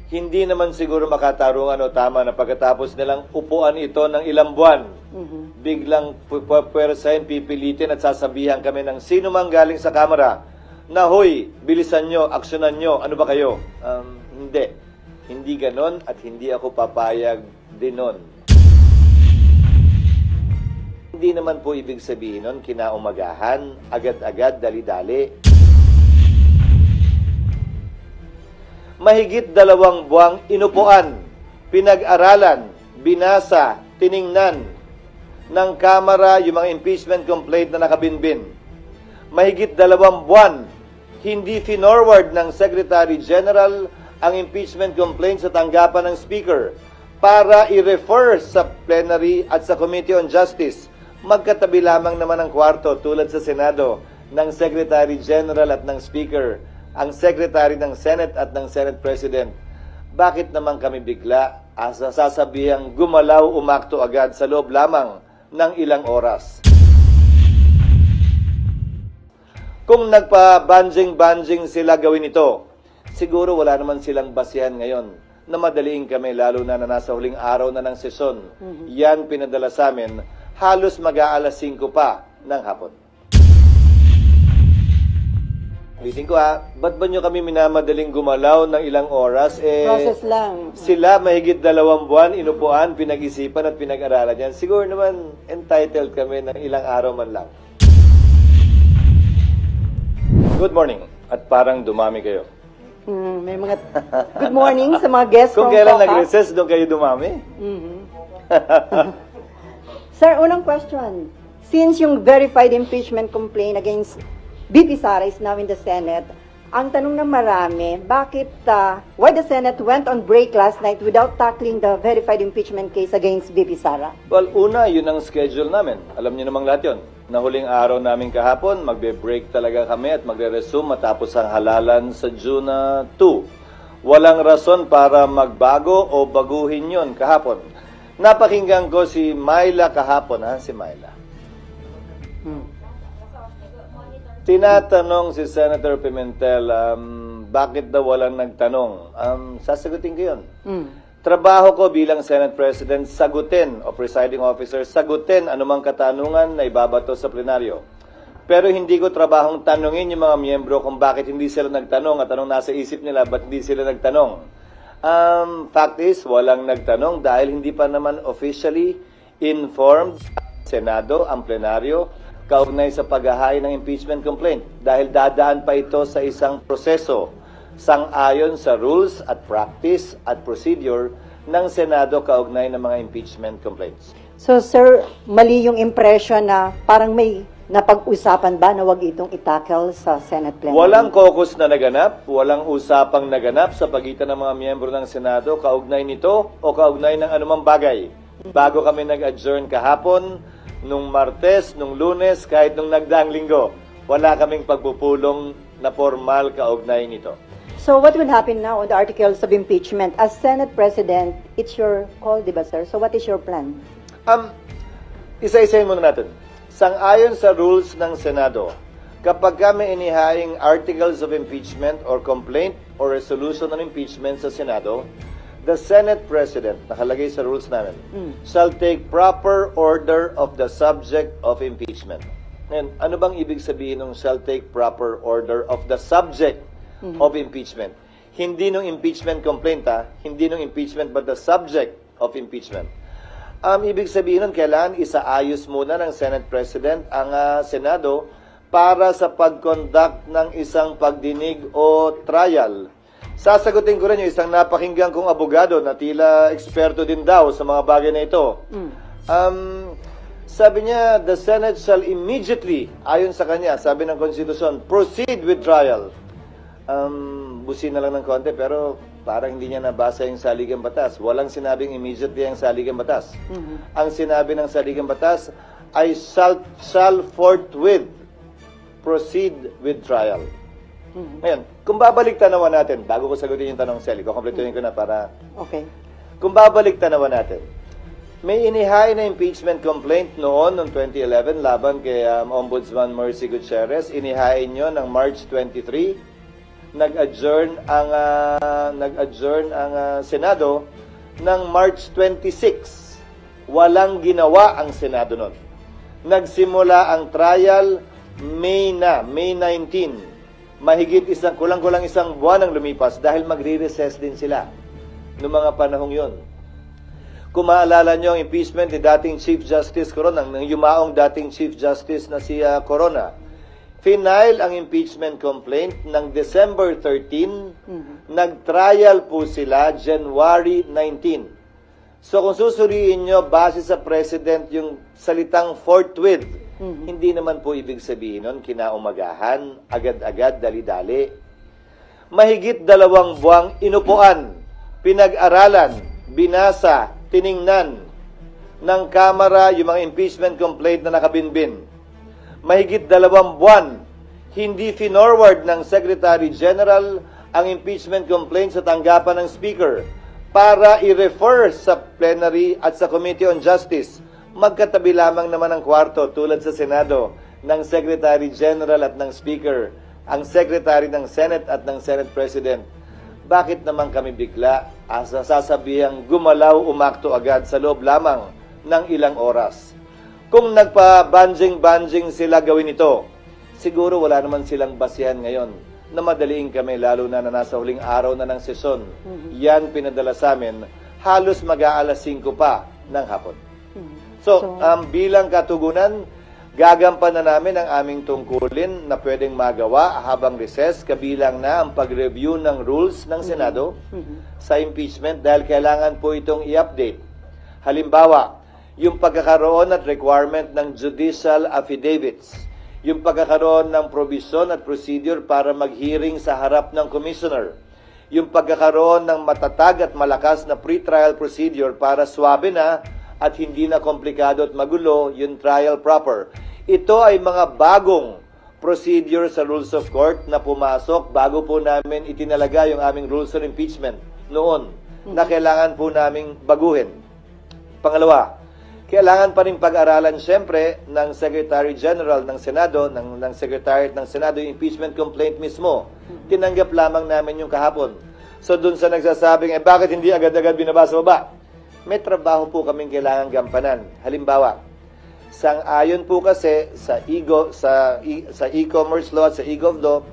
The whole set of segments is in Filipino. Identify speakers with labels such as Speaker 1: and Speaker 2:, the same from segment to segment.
Speaker 1: hindi naman siguro makatarungan o tama na pagkatapos nilang upuan ito ng ilang buwan, biglang pwersahin, pipilitin at sasabihan kami ng sino mang galing sa Kamara na, hoy, bilisan nyo, aksyonan nyo, ano ba kayo? Hindi. Hindi ganon at hindi ako papayag din nun. Hindi naman po ibig sabihin nun, kinaumagahan, agad-agad, dali-dali. Mahigit 2 buwang inupuan, pinag-aralan, binasa, tiningnan ng Kamara yung mga impeachment complaint na nakabinbin. Mahigit 2 buwan, hindi finorward ng Secretary General ang impeachment complaint sa tanggapan ng Speaker para i-refer sa plenary at sa Committee on Justice. Magkatabi lamang naman ang kwarto tulad sa Senado ng Secretary General at ng Speaker, ang Secretary ng Senate at ng Senate President. Bakit naman kami bigla sasabihang gumalaw, umakto agad sa loob lamang ng ilang oras? Kung nagpa-banjing-banjing sila gawin ito, siguro wala naman silang basihan ngayon na madaliin kami, lalo na nasa huling araw na ng sesyon. Yan pinadala sa amin, halos mag-aalas 5 pa ng hapon. Ulitin ko ba't ba nyo kami minamadaling gumalaw ng ilang oras?
Speaker 2: Process lang.
Speaker 1: Sila mahigit 2 buwan, inupuan, pinag-isipan at pinag-aralan yan. Siguro naman entitled kami ng ilang araw man lang. Good morning. At parang dumami kayo.
Speaker 2: May mga good morning sa mga guests
Speaker 1: Kung kailan nag-recess, doon kayo dumami?
Speaker 2: Sir, unang question. Since yung verified impeachment complaint against VP Sara is now in the Senate, ang tanong ng marami, why the Senate went on break last night without tackling the verified impeachment case against VP Sara?
Speaker 1: Well, una, yun ang schedule namin. Alam niyo namang lahat yun. Na huling araw namin kahapon, magbe-break talaga kami at magre-resume matapos ang halalan sa June 2. Walang rason para magbago o baguhin yun kahapon. Napakinggan ko si Myla kahapon, si Myla. Tinatanong si Senator Pimentel, bakit daw walang nagtanong? Sasagutin ko yun. Trabaho ko bilang Senate President, sagutin, o presiding officer, sagutin anumang katanungan na ibabato sa plenaryo. Pero hindi ko trabahong tanungin yung mga miyembro kung bakit hindi sila nagtanong at anong nasa isip nila, ba't hindi sila nagtanong. Fact is, walang nagtanong dahil hindi pa naman officially informed Senado, ang plenaryo, kaugnay sa paghahain ng impeachment complaint. Dahil dadaan pa ito sa isang proseso sang-ayon sa rules at practice at procedure ng Senado kaugnay ng mga impeachment complaints.
Speaker 2: So, sir, mali yung impression na parang may napag-usapan ba na wag itong itackle sa Senate plenary?
Speaker 1: Walang caucus na naganap, walang usapang naganap sa pagitan ng mga miyembro ng Senado kaugnay nito o kaugnay ng anumang bagay. Bago kami nag-adjourn kahapon, nung Martes, nung Lunes, kahit nung nagdaang linggo, wala kaming pagpupulong na formal kaugnay nito.
Speaker 2: So what will happen now on the articles of impeachment? As Senate President, it's your call, di ba, sir? So what is your plan?
Speaker 1: Isa-isahin muna natin. Sang-ayon sa rules ng Senado, kapag kami inihaing articles of impeachment or complaint or resolution on impeachment sa Senado, the Senate President, nakalagay sa rules namin, shall take proper order of the subject of impeachment. And ano bang ibig sabihin ng shall take proper order of the subject of impeachment? Hindi nung impeachment complaint, hindi nung impeachment, but the subject of impeachment. Ibig sabihin nun, kailangan isaayos muna ng Senate President ang Senado para sa pag-conduct ng isang pagdinig o trial. Sasagutin ko rin yung isang napakinggan kong abogado na tila eksperto din daw sa mga bagay na ito. Sabi niya, the Senate shall immediately, ayon sa kanya, sabi ng Konstitusyon, proceed with trial. Busin na lang ng konti, pero parang hindi niya nabasa yung saligang batas. Walang sinabing immediately ang saligang batas. Ang sinabi ng saligang batas ay shall forthwith proceed with trial. Ngayon, kung babalik tanawan natin, bago ko sagutin yung tanong, Sally, kukompletuhin ko na para...
Speaker 2: Okay.
Speaker 1: Kung babalik tanawan natin, may inihain na impeachment complaint noong 2011 laban kay Ombudsman Mercy Gutierrez. Inihain nyo ng March 23. nag-adjourn ang Senado ng March 26. Walang ginawa ang Senado noon. Nagsimula ang trial May 19. Kulang-kulang isang buwan ang lumipas dahil magre-recess din sila noong mga panahong yon. Kung maalala nyo ang impeachment ni dating Chief Justice Corona, ng yumaong dating Chief Justice na si Corona, final ang impeachment complaint ng December 13, nag-trial po sila January 19. So kung susuriin nyo, base sa President yung salitang forthwith, hindi naman po ibig sabihin nun, kinaumagahan, agad-agad, dali-dali. Mahigit 2 buwang inupuan, pinag-aralan, binasa, tiningnan ng Kamara yung mga impeachment complaint na nakabinbin. Mahigit 2 buwan, hindi finorward ng Secretary General ang impeachment complaint sa tanggapan ng Speaker para i-refer sa plenary at sa Committee on Justice. Magkatabi lamang naman ang kwarto tulad sa Senado ng Secretary General at ng Speaker, ang Secretary ng Senate at ng Senate President. Bakit naman kami bigla sasabihang gumalaw umakto agad sa loob lamang ng ilang oras? Kung nagpa-banjing sila gawin ito, siguro wala naman silang basihan ngayon na madaliin kami lalo na nasa huling araw na ng sesyon. Yan pinadala sa amin, halos mag-aalas 5 pa ng hapon. So, bilang katugunan, gagampanan namin ang aming tungkulin na pwedeng magawa habang recess, kabilang na ang pag-review ng rules ng Senado sa impeachment dahil kailangan po itong i-update. Halimbawa, yung pagkakaroon at requirement ng judicial affidavits, yung pagkakaroon ng provision at procedure para mag-hearing sa harap ng commissioner, yung pagkakaroon ng matatag at malakas na pre-trial procedure para swabe na at hindi na komplikado at magulo yung trial proper. Ito ay mga bagong procedure sa Rules of Court na pumasok bago po namin itinalaga yung aming Rules of Impeachment noon na kailangan po naming baguhin. Pangalawa, kailangan pa rin pag-aralan siyempre ng Secretary General ng Senado, ng Secretary ng Senado yung impeachment complaint mismo. Tinanggap lamang namin yung kahapon. So dun sa nagsasabing, bakit hindi agad-agad binabasa baba? May trabaho po kaming kailangan gampanan. Halimbawa, sang-ayon po kasi sa e-commerce law at sa e-gov law,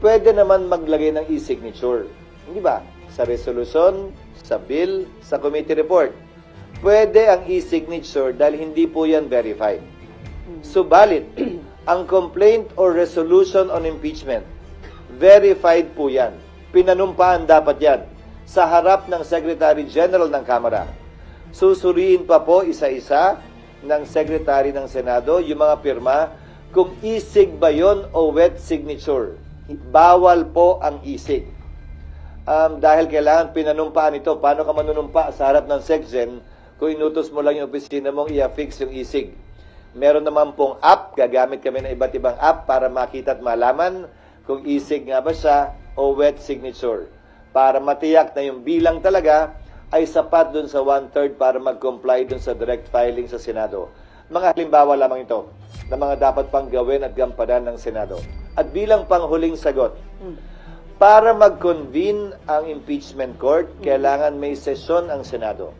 Speaker 1: pwede naman maglagay ng e-signature. Hindi ba? Sa resolution, sa bill, sa committee report. Pwede ang e-signature dahil hindi po yan verified. Subalit, ang complaint or resolution on impeachment, verified po yan. Pinanumpaan dapat yan sa harap ng Secretary General ng Kamara. Susuriin pa po isa-isa ng Secretary ng Senado yung mga pirma kung e-sig ba yun o wet signature. Bawal po ang e-sig. Dahil kailangan pinanumpaan ito. Paano ka manunumpa sa harap ng SecGen kung inutos mo lang yung opisina mong i-affix yung e-sig? Meron naman pong app, gagamit kami ng iba't ibang app para makita at malaman kung e-sig nga ba siya o wet signature. Para matiyak na yung bilang talaga ay sapat dun sa 1/3 para mag-comply dun sa direct filing sa Senado. Mga halimbawa lamang ito na mga dapat pang gawin at gampanan ng Senado. At bilang panghuling sagot, para mag-convene ang impeachment court, kailangan may sesyon ang Senado.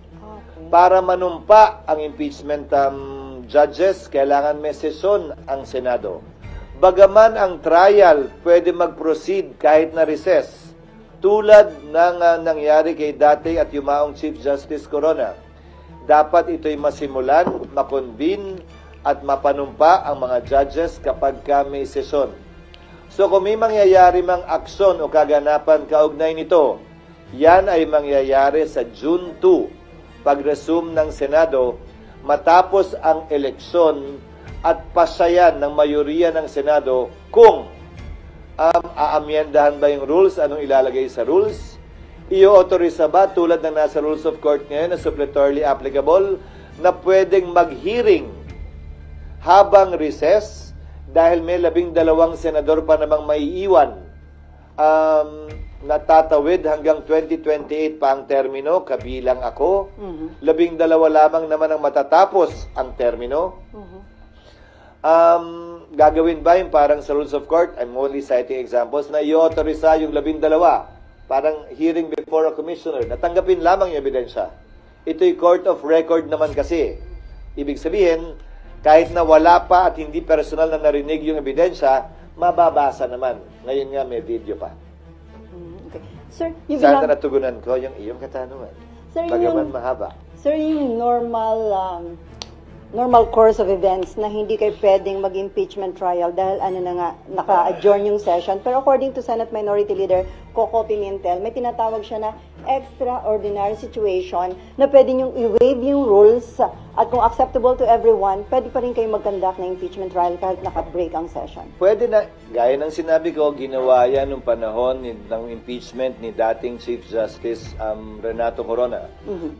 Speaker 1: Para manumpa ang impeachment judges, kailangan may sesyon ang Senado. Bagaman ang trial pwede mag-proceed kahit na recess, tulad ng nangyari kay dati at yumaong Chief Justice Corona, dapat ito'y masimulan, makonvene at mapanumpa ang mga judges kapag may sesyon. So kung may mangyayari mang aksyon o kaganapan kaugnay nito, yan ay mangyayari sa June 2, pag-resume ng Senado, matapos ang eleksyon at pasayan ng mayoriya ng Senado kung aamyendahan ba yung rules, anong ilalagay sa rules, i-authorize ba tulad ng nasa Rules of Court ngayon na suppletorily applicable na pwedeng mag-hearing habang recess dahil may 12 senador pa namang maiiwan natatawid hanggang 2028 pa ang termino, kabilang ako. 12 lamang naman ang matatapos ang termino. Gagawin ba yung parang sa rules of court, I'm only citing examples, na i-authorize yung 12, parang hearing before a commissioner, natanggapin lamang yung ebidensya. Ito'y court of record naman kasi. Ibig sabihin, kahit na wala pa at hindi personal na narinig yung ebidensya, mababasa naman. Ngayon nga may video pa.
Speaker 2: Okay. Sir, yung
Speaker 1: Sana natugunan ko yung iyong katanungan.
Speaker 2: Sir,
Speaker 1: Bagaman mahaba.
Speaker 2: Sir, yung normal course of events na hindi kayo pwedeng mag-impeachment trial dahil naka-adjourn yung session. Pero according to Senate Minority Leader Coco Pimentel, may tinatawag siya na extraordinary situation na pwede niyong i-waive yung rules at kung acceptable to everyone, pwede pa rin kayo mag-conduct ng impeachment trial kahit naka-break ang session.
Speaker 1: Pwede na, gaya ng sinabi ko, ginawa yan nung panahon ng impeachment ni dating Chief Justice Renato Corona.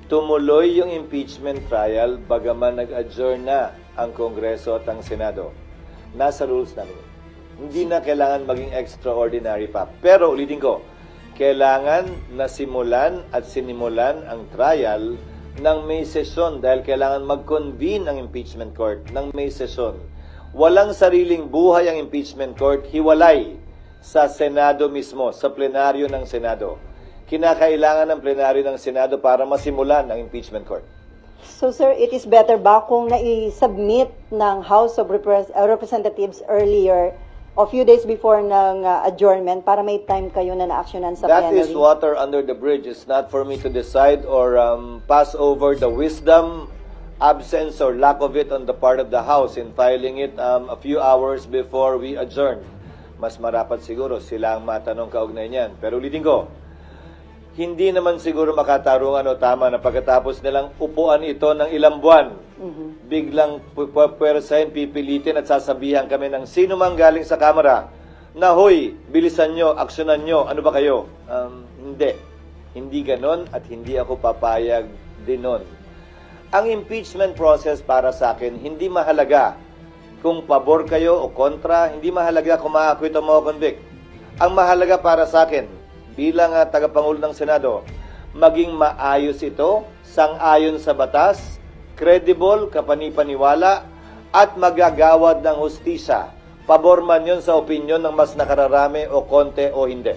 Speaker 1: Tumuloy yung impeachment trial bagaman nag-adjourn na ang Kongreso at ang Senado. Nasa rules namin. Hindi na kailangan maging extraordinary pa. Pero ulitin ko, kailangan na simulan at sinimulan ang trial ng may sesyon dahil kailangan mag-convene ang impeachment court ng may sesyon. Walang sariling buhay ang impeachment court, hiwalay sa Senado mismo, sa plenaryo ng Senado. Kinakailangan ng plenaryo ng Senado para masimulan ang impeachment court.
Speaker 2: So sir, it is better ba kung na-submit ng House of Representatives earlier a few days before ng adjournment para may time kayo na na-actionan sa
Speaker 1: That
Speaker 2: plenary?
Speaker 1: is water under the bridge. It's not for me to decide or pass over the wisdom, absence, or lack of it on the part of the House in filing it a few hours before we adjourn. Mas marapat siguro sila ang matanong kaugnay niyan. Pero ulitin ko, hindi naman siguro makatarungan o tama na pagkatapos nilang upuan ito ng ilang buwan, biglang pwersahin, pipilitin at sasabihan kami ng sino mang galing sa Kamara na, hoy, bilisan nyo, aksyonan nyo, ano ba kayo? Hindi. Hindi ganon at hindi ako papayag din nun. Ang impeachment process para sa akin, hindi mahalaga kung pabor kayo o kontra, hindi mahalaga kung ma-acquit o ma-convict. Ang mahalaga para sa akin, bilang tagapangulo ng Senado, maging maayos ito, sang-ayon sa batas, credible, kapanipaniwala, at magagawad ng hustisya. Pabor man yun sa opinyon ng mas nakararami o konti o hindi.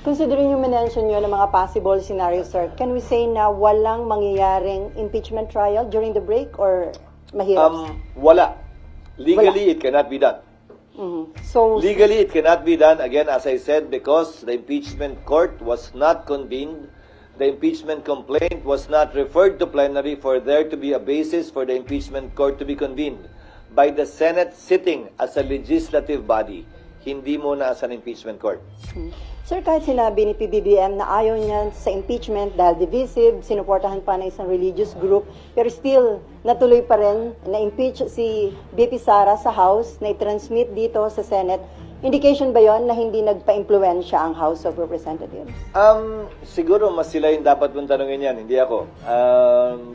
Speaker 2: Considering yung mention nyo ng mga possible scenarios, sir, can we say na walang mangyayaring impeachment trial during the break or mahirap?
Speaker 1: Wala. Legally, it cannot be done.
Speaker 2: So,
Speaker 1: Legally, it cannot be done, again, as I said, because the impeachment court was not convened, the impeachment complaint was not referred to plenary for there to be a basis for the impeachment court to be convened by the Senate sitting as a legislative body, hindi muna as an impeachment court.
Speaker 2: Sir, kahit sinabi ni PBBM na ayaw niya sa impeachment dahil divisive, sinuportahan pa ng isang religious group, pero still, natuloy pa rin na-impeach si BP Sara sa House, na i-transmit dito sa Senate. Indication ba yon na hindi nagpa-impluensya ang House of Representatives?
Speaker 1: Siguro mas sila yung dapat mong tanongin yan, hindi ako.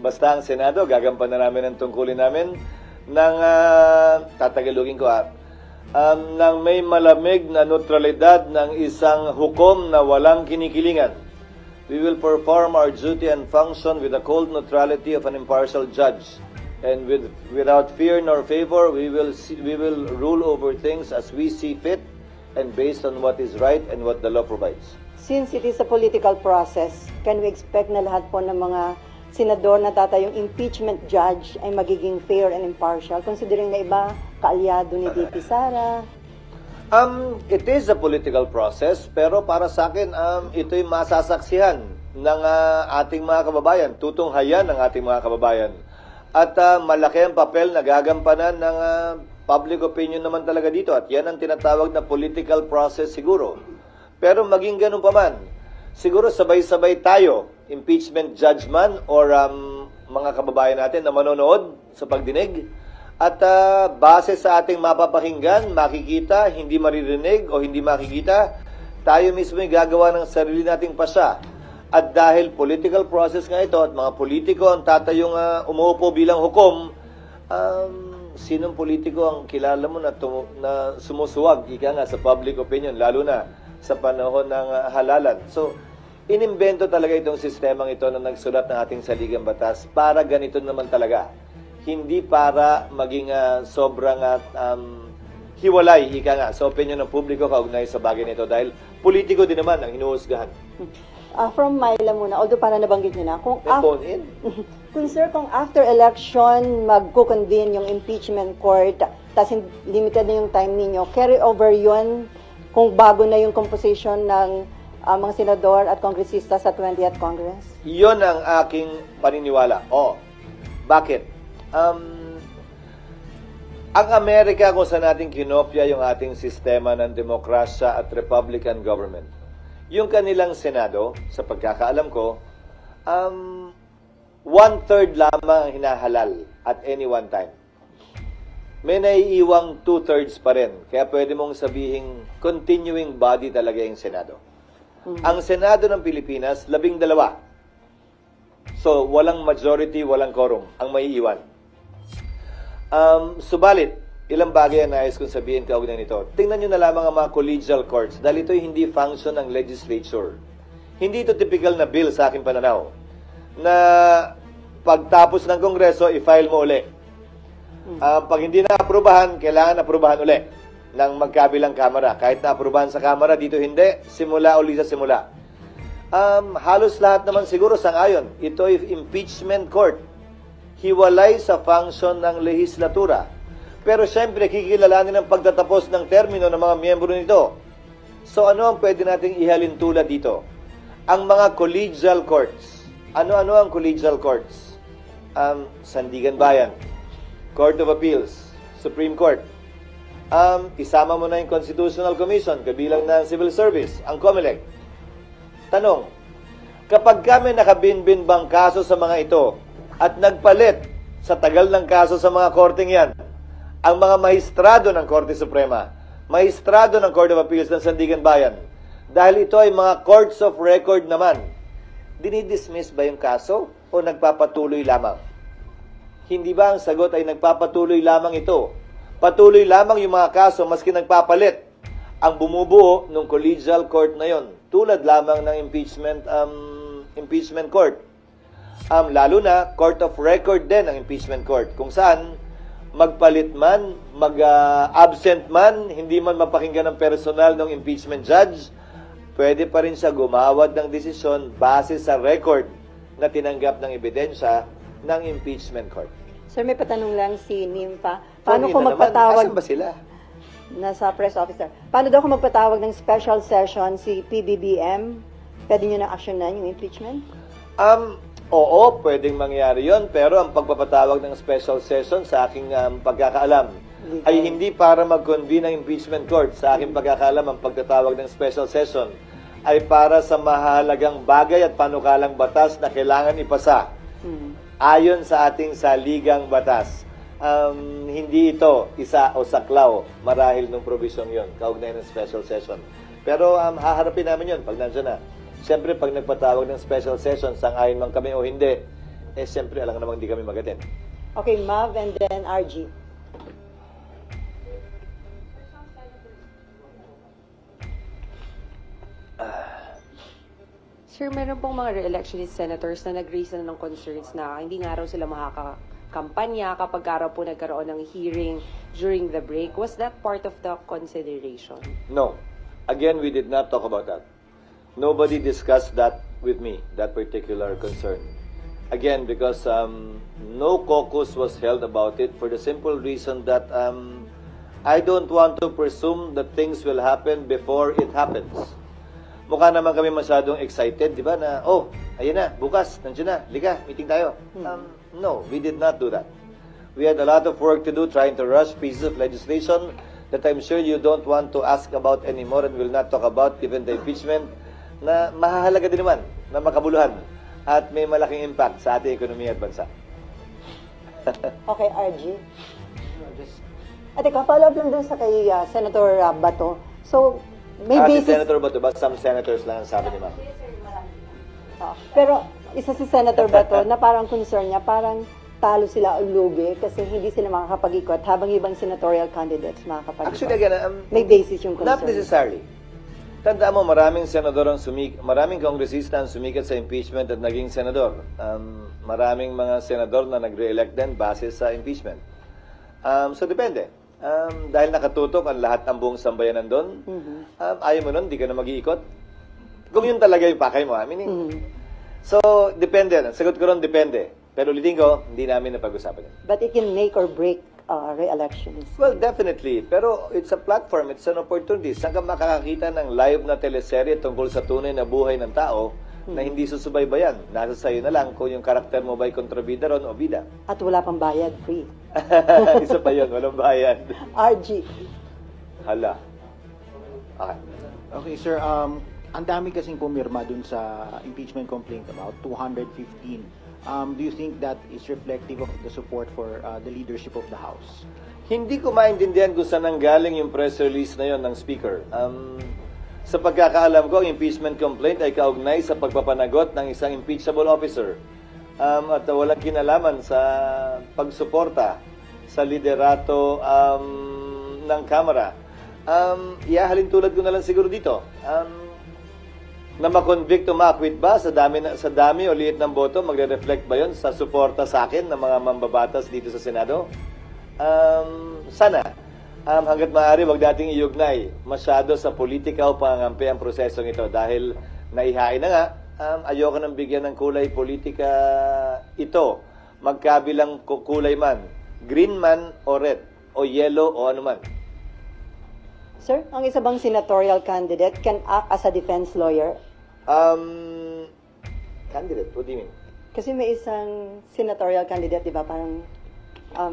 Speaker 1: Basta ang Senado, gagampanan namin ang tungkulin namin ng, tatagalugin ko ng may malamig na neutralidad ng isang hukom na walang kinikilingan. We will perform our duty and function with the cold neutrality of an impartial judge. And without fear nor favor, we will rule over things as we see fit and based on what is right and what the law provides.
Speaker 2: Since it is a political process, can we expect na lahat po ng mga senador na tatayong impeachment judge ay magiging fair and impartial, considering na iba kaalyado ni VP Sara?
Speaker 1: It is a political process, pero para sa akin, ito'y masasaksihan ng ating mga kababayan, tutunghayan ng ating mga kababayan. At malaki ang papel na gagampanan ng public opinion naman talaga dito. At yan ang tinatawag na political process siguro. Pero maging ganun pa man, siguro sabay-sabay tayo, impeachment judge man or mga kababayan natin na manonood sa pagdinig. At base sa ating mapapakinggan, makikita, hindi maririnig o hindi makikita, tayo mismo ay gagawa ng sarili nating pasya. At dahil political process nga ito at mga politiko ang tatayong umuupo bilang hukom, sinong politiko ang kilala mo na sumusuwag, ika nga, sa public opinion, lalo na sa panahon ng halalan. So, inimbento talaga itong sistemang ito na nagsulat ng ating saligang batas para ganito naman talaga. hindi para maging sobrang hiwalay, ika nga, sa opinion ng publiko kaugnay sa bagay nito dahil politiko din naman ang hinuhusgahan.
Speaker 2: From Myla muna, although para nabanggit niyo na,
Speaker 1: Phone in?
Speaker 2: kung sir, kung after election, magkukonvene yung impeachment court, tapos limited na yung time ninyo, carry over yun kung bago na yung composition ng mga senador at kongresista sa 20th Congress?
Speaker 1: Iyon ang aking paniniwala. Bakit? Ang Amerika kung saan natin kinopya yung ating sistema ng demokrasya at Republican government, yung kanilang Senado, sa pagkakaalam ko, 1/3 lamang ang hinahalal at any one time. May naiiwang 2/3 pa rin. Kaya pwede mong sabihing continuing body talaga yung Senado. Ang Senado ng Pilipinas, 12. So, walang majority, walang quorum ang maiiwan. Subalit, ilang bagay ang nais kong sabihin kaugnay nito. Tingnan nyo na lamang ang mga collegial courts dahil ito'y hindi function ng legislature. Hindi ito typical na bill sa aking pananaw na pagtapos ng Kongreso, i-file mo uli. Pag hindi na-aprobahan, kailangan aprubahan uli ng magkabilang kamara. Kahit na-aprobahan sa kamara, dito hindi, simula uli sa simula. Halos lahat naman siguro sang-ayon. Ito ay impeachment court. Hiwalay sa function ng lehislatura. Pero syempre, kikilalanin ang pagtatapos ng termino ng mga miyembro nito. So ano ang pwede nating ihalin tulad dito? Ang mga collegial courts. Ano-ano ang collegial courts? Sandigan Bayan, Court of Appeals, Supreme Court. Isama mo na yung Constitutional Commission, kabilang na ang Civil Service, ang COMELEC. Tanong, kapag kami nakabinbin bang kaso sa mga ito at nagpalit sa tagal ng kaso sa mga korteng yan, ang mga mahistrado ng Korte Suprema, mahistrado ng Court of Appeals ng Sandigan Bayan, dahil ito ay mga courts of record naman, dinidismiss ba yung kaso o nagpapatuloy lamang? Hindi ba ang sagot ay nagpapatuloy lamang ito? Patuloy lamang yung mga kaso maski nagpapalit ang bumubuo ng collegial court na yon, tulad lamang ng impeachment court. Lalo na court of record din ang impeachment court, kung saan magpalit man, mag-absent man, hindi man mapakinggan ng personal ng impeachment judge, pwede pa rin siya gumawad ng desisyon base sa record na tinanggap ng ebidensya ng impeachment court.
Speaker 2: Sir, may patanong lang si Nympha. Paano kung magpatawag...
Speaker 1: Asan ba sila?
Speaker 2: Nasa press officer. Paano daw kung magpatawag ng special session si PBBM? Pwede nyo na actionan yung impeachment?
Speaker 1: Oo, pwedeng mangyari yon, pero ang pagpapatawag ng special session sa aking pagkakaalam ay hindi para mag-convene ng impeachment court. Sa aking pagkakaalam, ang pagtatawag ng special session ay para sa mahalagang bagay at panukalang batas na kailangan ipasa ayon sa ating saligang batas. Hindi ito isa o saklaw marahil ng provision yon, kaugnay ng special session. Pero haharapin namin yon pag nandiyan na. Siyempre, pag nagpatawag ng special session, sang-ayon man kami o hindi, siyempre, alam namang hindi kami mag-attend.
Speaker 2: Okay, Mav and then RG.
Speaker 3: Sir, meron pong mga re-electionist senators na nag-raise na ng concerns na hindi nga raw sila makakampanya kapag araw po nagkaroon ng hearing during the break. Was that part of the consideration?
Speaker 1: No. Again, we did not talk about that. Nobody discussed that with me, that particular concern. Again, because no caucus was held about it for the simple reason that I don't want to presume that things will happen before it happens. Mukha naman kami masyadong excited, di ba, na, ayun na, bukas, nandiyan na, liga, meeting tayo. No, we did not do that. We had a lot of work to do trying to rush pieces of legislation that I'm sure you don't want to ask about anymore and will not talk about given the impeachment na mahahalaga din naman na makabuluhan at may malaking impact sa ating ekonomiya at bansa.
Speaker 2: Okay, RG. At ikaw, follow up lang dun sa kay Senator Bato. So, may
Speaker 1: Si
Speaker 2: basis...
Speaker 1: Senator Bato ba? Some senators lang ang sabi ni Ma'am.
Speaker 2: Pero isa si Senator Bato na parang concern niya, parang talo sila o lugi kasi hindi sila makakapag-ikot habang ibang senatorial candidates makakapag-ikot.
Speaker 1: Actually, again,
Speaker 2: may basis yung concern.
Speaker 1: not necessarily. Tandaan mo, maraming kongresista ang sumikat sa impeachment at naging senador. Maraming mga senador na nag-re-elect din base sa impeachment. So, depende. Dahil nakatutok ang lahat ng buong sambayanan doon, ayaw mo nun, di ka na mag-iikot. Kung yun talaga yung pakay mo, So, depende. Sagot ko ron, depende. Pero ulitin ko, hindi namin napag-usapan yun.
Speaker 2: But it can make or break re-elections.
Speaker 1: Well, definitely. Pero it's a platform, it's an opportunity. Saan ka makakakita ng live na teleserye tungkol sa tunay na buhay ng tao na hindi susubaybayan? Nasa sayo na lang kung yung karakter mo ba'y kontrabida ron o bida.
Speaker 2: At wala pang bayad, free.
Speaker 1: Isa pa yun, walang bayad.
Speaker 2: RG.
Speaker 1: Hala. Okay.
Speaker 4: Okay, sir. Ang dami kasing pumirma dun sa impeachment complaint, about 215. Do you think that is reflective of the support for the leadership of the House?
Speaker 1: Hindi ko maintindihan kung saan nanggaling yung press release na yon ng Speaker. Sa pagkakaalam ko, ang impeachment complaint ay kaugnay sa pagpapanagot ng isang impeachable officer. At walang kinalaman sa pagsuporta sa liderato ng Kamara. Ihahalin tulad ko na lang siguro dito. Na ma-convict o ma-acquit ba sa dami o liit ng boto, magre-reflect ba yon sa suporta sa akin ng mga mambabatas dito sa Senado? Sana. Hanggat maaari, wag dating iugnay masyado sa politika o pangangampi ang prosesong ito dahil naihain na nga, ayoko nang bigyan ng kulay politika ito. Magkabilang kulay man, green man o red, o yellow o ano man.
Speaker 2: Sir, ang isa bang senatorial candidate can act as a defense lawyer?
Speaker 1: Candidate, what do you mean?
Speaker 2: Kasi may isang senatorial candidate, di ba? Parang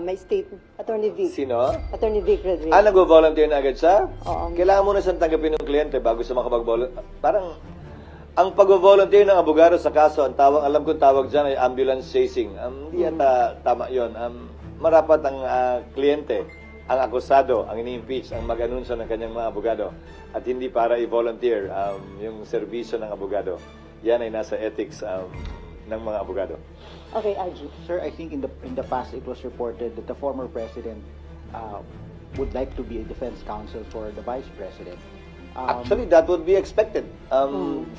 Speaker 2: may state, Attorney Vic.
Speaker 1: Sino?
Speaker 2: Attorney Vic Rodriguez.
Speaker 1: Nag-volunteer na agad siya?
Speaker 2: Oo.
Speaker 1: Kailangan muna siyang tanggapin ng kliyente bago siya makapag-volunteer. Parang, ang pag-volunteer ng abogado sa kaso, alam kong tawag dyan ay ambulance chasing. Hindi yata tama yun. Marapat ang kliyente, ang akusado, ang ini-impeach, ang mag-anunsyo ng kanyang mga abogado. At hindi para i-volunteer yung serbisyo ng abogado. Yan ay nasa ethics ng mga abogado.
Speaker 2: Okay, RG.
Speaker 4: Sir, I think in the past it was reported that the former president would like to be a defense counsel for the vice president.
Speaker 1: Actually, that would be expected.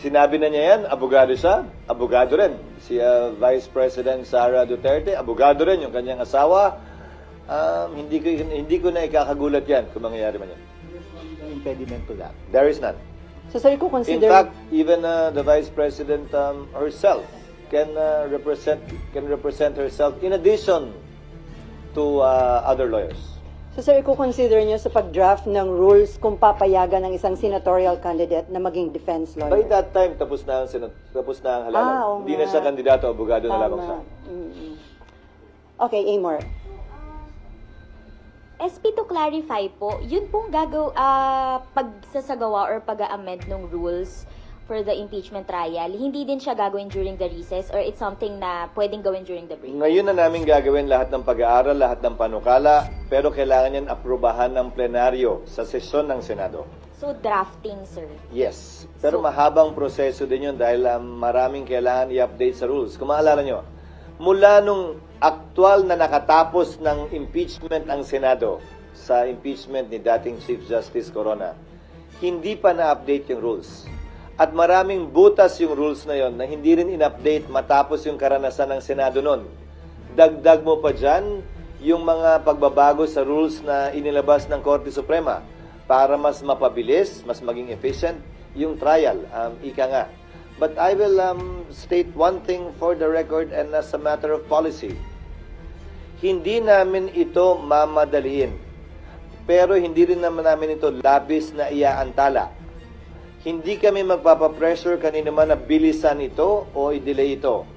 Speaker 1: Sinabi na niya yan, abogado siya, abogado rin. Si Vice President Sara Duterte, abogado rin yung kanyang asawa. Hindi ko na ikakagulat yan kung mangyayari man yan.
Speaker 4: An impediment to that.
Speaker 1: There is none.
Speaker 2: So, sir, kung
Speaker 1: In
Speaker 2: consider...
Speaker 1: fact, even the Vice President herself can represent herself in addition to other lawyers.
Speaker 2: So, sir, kung consider nyo sa pag-draft ng rules kung papayagan ng isang senatorial candidate na maging defense lawyer?
Speaker 1: By that time, tapos na ang halalan.
Speaker 2: Oo
Speaker 1: Hindi
Speaker 2: nga.
Speaker 1: na siya kandidato, abogado na lamang siya.
Speaker 2: Okay, Amor.
Speaker 5: SP, to clarify po, yun pong pagsasagawa or pag-a-amend ng rules for the impeachment trial, hindi din siya gagawin during the recess or it's something na pwedeng gawin during the break?
Speaker 1: Ngayon na namin gagawin lahat ng pag-aaral, lahat ng panukala, pero kailangan yan aprubahan ng plenaryo sa sesyon ng Senado.
Speaker 5: So, drafting, sir.
Speaker 1: Yes. Pero mahabang proseso din yun dahil maraming kailangan i-update sa rules. Kung maalala nyo, mula nung aktual na nakatapos ng impeachment ang Senado sa impeachment ni dating Chief Justice Corona, hindi pa na-update yung rules. At maraming butas yung rules na yon na hindi rin in-update matapos yung karanasan ng Senado nun. Dagdag mo pa dyan yung mga pagbabago sa rules na inilabas ng Korte Suprema para mas mapabilis, mas maging efficient yung trial. Ika nga. But I will state one thing for the record and as a matter of policy. Hindi namin ito mamadaliin. Pero hindi rin naman namin ito labis na iaantala. Hindi kami magpapapressure kanino man na bilisan ito o i-delay ito.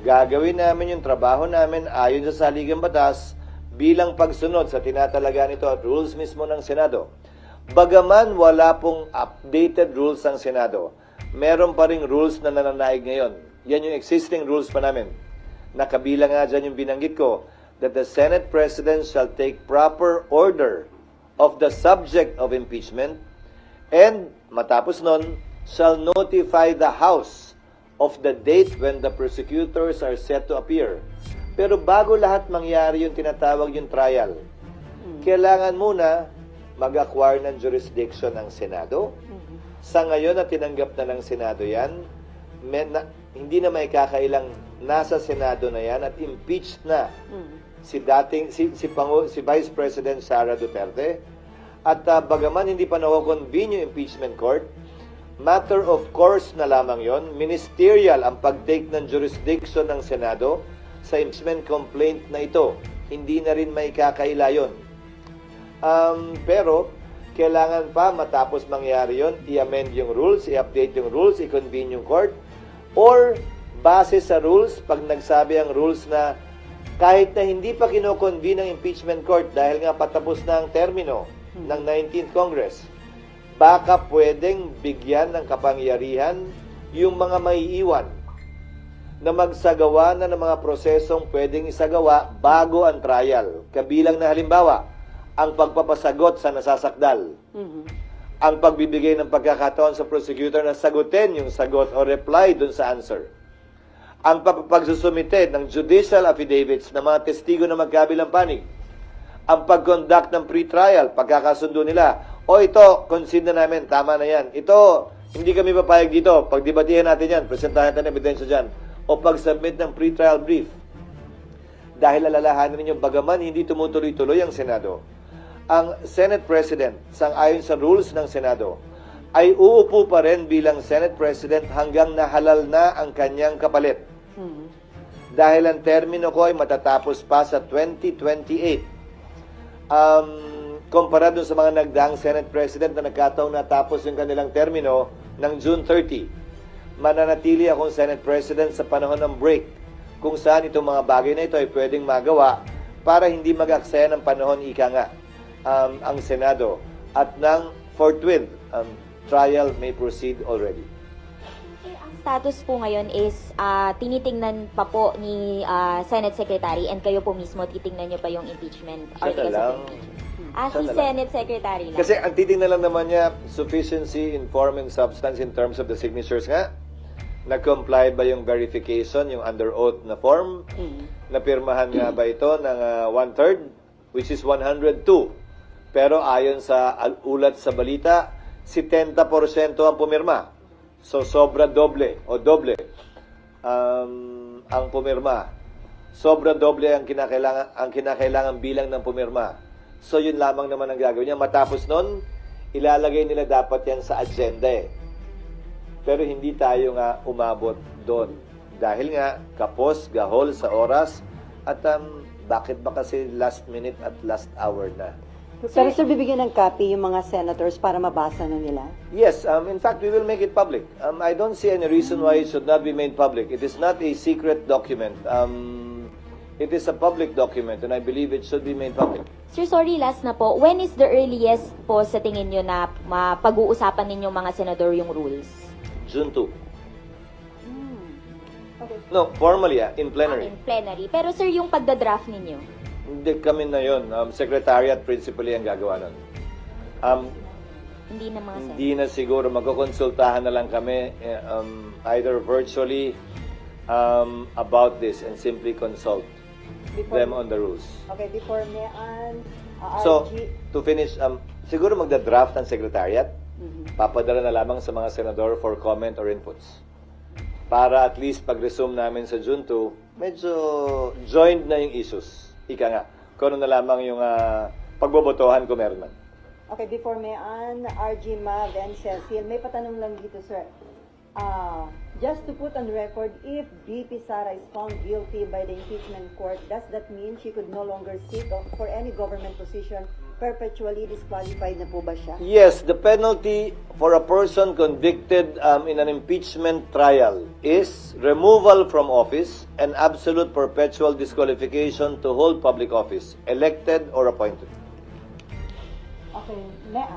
Speaker 1: Gagawin namin yung trabaho namin ayon sa saligang batas bilang pagsunod sa tinatalaga nito at rules mismo ng Senado. Bagaman wala pong updated rules ng Senado, meron pa ring rules na nananaig ngayon. Yan yung existing rules pa namin. Nakabilang nga dyan yung binanggit ko that the Senate President shall take proper order of the subject of impeachment and matapos nun, shall notify the House of the date when the prosecutors are set to appear. Pero bago lahat mangyari yung tinatawag yung trial, kailangan muna mag-acquire ng jurisdiction ng Senado Sa ngayon na tinanggap na ng Senado yan, hindi na may kakailang nasa Senado na yan at impeached na si Vice President Sara Duterte. At bagaman hindi pa na-convene yung impeachment court, matter of course na lamang yon, ministerial ang pag-take ng jurisdiction ng Senado sa impeachment complaint na ito. Hindi na rin may kakaila yun. Pero, kailangan pa matapos mangyari yon, i-amend yung rules, i-update yung rules, i-convene yung court, or base sa rules, pag nagsabi ang rules na kahit na hindi pa kino-convene ang impeachment court dahil nga patapos na ang termino ng 19th Congress, baka pwedeng bigyan ng kapangyarihan yung mga maiiwan na magsagawa na ng mga prosesong pwedeng isagawa bago ang trial. Kabilang na halimbawa, ang pagpapasagot sa nasasakdal. Ang pagbibigay ng pagkakataon sa prosecutor na sagutin yung sagot o reply dun sa answer. Ang pagsusumite ng judicial affidavits ng mga testigo na magkabilang panig. Ang pag-conduct ng pre-trial, pagkakasundo nila. O ito, concede na namin, tama na yan. Ito, hindi kami papayag dito. Pagdebatihan natin yan, presentahan natin ebidensya dyan. O pag-submit ng pre-trial brief. Dahil alalahanin ninyo, bagaman hindi tumutuloy-tuloy ang Senado, ang Senate President, sang-ayon sa rules ng Senado, ay uupo pa rin bilang Senate President hanggang nahalal na ang kanyang kapalit. Dahil ang termino ko ay matatapos pa sa 2028. Kumpara dun sa mga nagdaang Senate President na nagkataong natapos yung kanilang termino ng June 30. Mananatili akong Senate President sa panahon ng break, kung saan itong mga bagay na ito ay pwedeng magawa para hindi mag-aksaya ng panahon ika nga ang Senado at ng forthwith trial may proceed already.
Speaker 5: Ang status po ngayon is tinitingnan pa po ni Senate Secretary and kayo po mismo titingnan nyo pa yung impeachment articles of impeachment. Si Senate Secretary lang.
Speaker 1: Kasi ang titingnan lang naman niya sufficiency in form and substance in terms of the signatures nga. Nag-comply ba yung verification, yung under oath na form? Napirmahan nga ba ito ng 1/3, which is 102? Pero ayon sa ulat sa balita, 70% ang pumirma. So sobra doble ang pumirma. Sobra doble ang kinakailangan bilang ng pumirma. So yun lamang naman ang gagawin niya. Matapos nun, ilalagay nila dapat yan sa agenda eh. Pero hindi tayo nga umabot doon. Dahil nga, kapos, gahol sa oras, at bakit ba kasi last minute at last hour na?
Speaker 2: Pero sir, bibigyan ng copy yung mga senators para mabasa na nila?
Speaker 1: Yes, in fact, we will make it public. I don't see any reason why it should not be made public. It is not a secret document. It is a public document and I believe it should be made public.
Speaker 5: Sir, sorry, last na po. When is the earliest po sa tingin nyo na pag-uusapan ninyo mga senador yung rules?
Speaker 1: June 2.
Speaker 2: Okay.
Speaker 1: No, formally, in plenary.
Speaker 5: In plenary. Pero sir, yung pagdadraft ninyo?
Speaker 1: Hindi kami na yun. Secretariat principally ang gagawa nun.
Speaker 5: Hindi na mga senador?
Speaker 1: Hindi na siguro. Magkukonsultahan na lang kami either virtually about this and simply consult them on the rules.
Speaker 2: Okay, before Mean,
Speaker 1: So,
Speaker 2: RG,
Speaker 1: to finish, siguro magda-draft ang secretariat. Papadala na lamang sa mga senador for comment or inputs. Para at least pag-resume namin sa June 2, medyo joined na yung issues. Ika nga, kung ano na lamang yung pagbobotohan kung meron man.
Speaker 2: okay, before Mean, RG, Mav, and Cecil, may patanong lang dito, sir. Just to put on record, if VP Sara is found guilty by the impeachment court, does that mean she could no longer seek for any government position? Perpetually disqualified na po ba siya?
Speaker 1: Yes, the penalty for a person convicted in an impeachment trial is removal from office and absolute perpetual disqualification to hold public office, elected or appointed.
Speaker 2: Okay, Mean,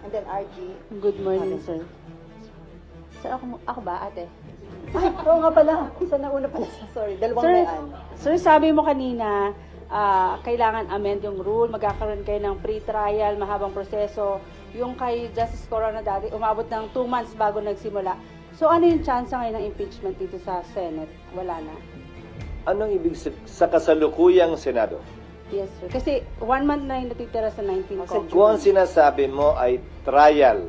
Speaker 2: and then RG.
Speaker 6: Good morning,
Speaker 2: Okay.
Speaker 6: sir. Sir, ako ba, ate?
Speaker 2: Ay, oo nga pala. Isa na una pala siya. Sorry, dalawang
Speaker 6: Sir,
Speaker 2: Mean.
Speaker 6: sir, sabi mo kanina, kailangan amend yung rule, magkakaroon kayo ng pre-trial, mahabang proseso. Yung kay Justice Corona dati, umabot ng 2 months bago nagsimula. So, ano yung chance ngayon ng impeachment dito sa Senate? Wala na.
Speaker 1: Anong ibig sa kasalukuyang Senado?
Speaker 6: Yes, sir. Kasi 1 month na yung natitira sa 19
Speaker 2: Sa
Speaker 6: Congress.
Speaker 1: Kung ang sinasabi mo ay trial,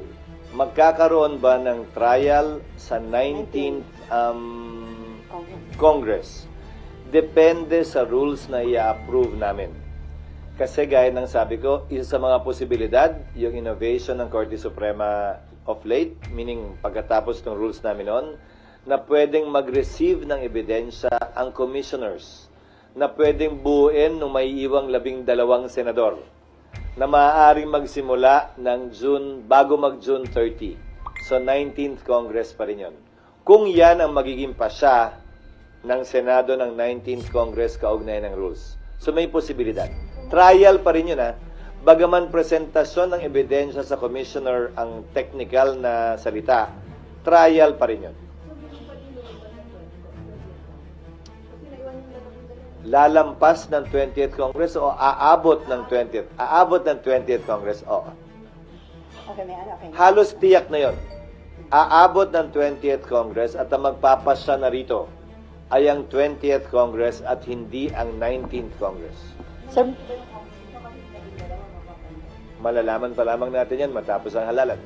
Speaker 1: magkakaroon ba ng trial sa 19th Congress? Depende sa rules na i-approve namin. Kasi gaya ng sabi ko, isa sa mga posibilidad, yung innovation ng Korte Suprema of late, meaning pagkatapos ng rules namin noon, na pwedeng mag-receive ng ebidensya ang commissioners, na pwedeng buuin nung may iwang 12 senador, na maaaring magsimula ng June, bago mag-June 30. So 19th Congress pa rin yun. Kung yan ang magiging pasya ng Senado ng 19th Congress kaugnay ng rules. So may posibilidad. Trial pa rin yun, ha. Bagaman presentasyon ng ebidensya sa commissioner ang technical na salita, trial pa rin yun. Lalampas ng 20th Congress o aabot ng 20th? Aabot ng 20th Congress, oo.
Speaker 2: Okay, okay.
Speaker 1: Halos tiyak na yon. Aabot ng 20th Congress at ang magpapasya na rito ay ang 20th Congress at hindi ang 19th Congress.
Speaker 2: Sir,
Speaker 1: Malalaman pa lamang natin yan matapos ang halalan.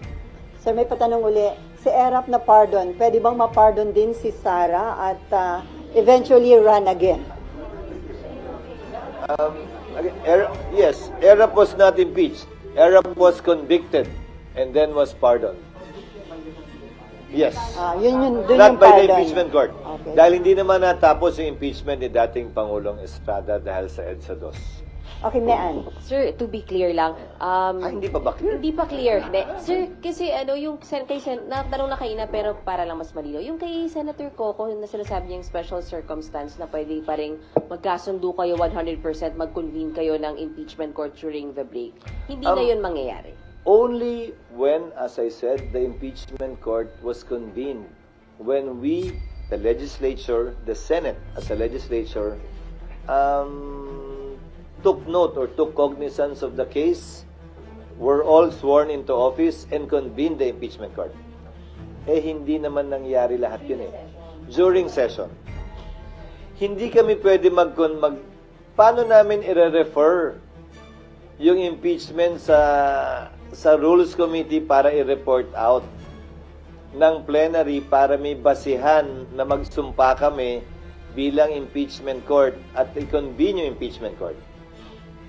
Speaker 2: sir, may patanong uli. Si ERAP na pardon, pwede bang ma-pardon din si Sara at eventually run again?
Speaker 1: Yes, Erap was not impeached. Erap was convicted and then was pardoned. Yes.
Speaker 2: Dun
Speaker 1: Not
Speaker 2: yung
Speaker 1: by the
Speaker 2: pardon.
Speaker 1: impeachment court.
Speaker 2: Okay.
Speaker 1: Dahil hindi naman natapos yung impeachment ni dating Pangulong Estrada dahil sa EDSA 2.
Speaker 2: Okay, Mean.
Speaker 3: Sir, to be clear lang,
Speaker 1: Hindi pa ba clear?
Speaker 3: hindi pa clear. Sir, kasi yung natanong na kanina pero para lang mas malinaw. Yung kay Senator Coco na sinasabi niyang special circumstance na pwede pa rin magkasundo kayo 100%, mag-convene kayo ng impeachment court during the break. Hindi na yun mangyayari.
Speaker 1: Only when, as I said, the impeachment court was convened. When we, the legislature, the Senate as a legislature, took note or took cognizance of the case, were all sworn into office and convened the impeachment court. Hindi naman nangyari lahat yun eh. During session. Hindi kami pwede paano namin i-refer yung impeachment sa Rules Committee para i-report out ng plenary para may basihan na magsumpa kami bilang impeachment court at i-convene yung impeachment court.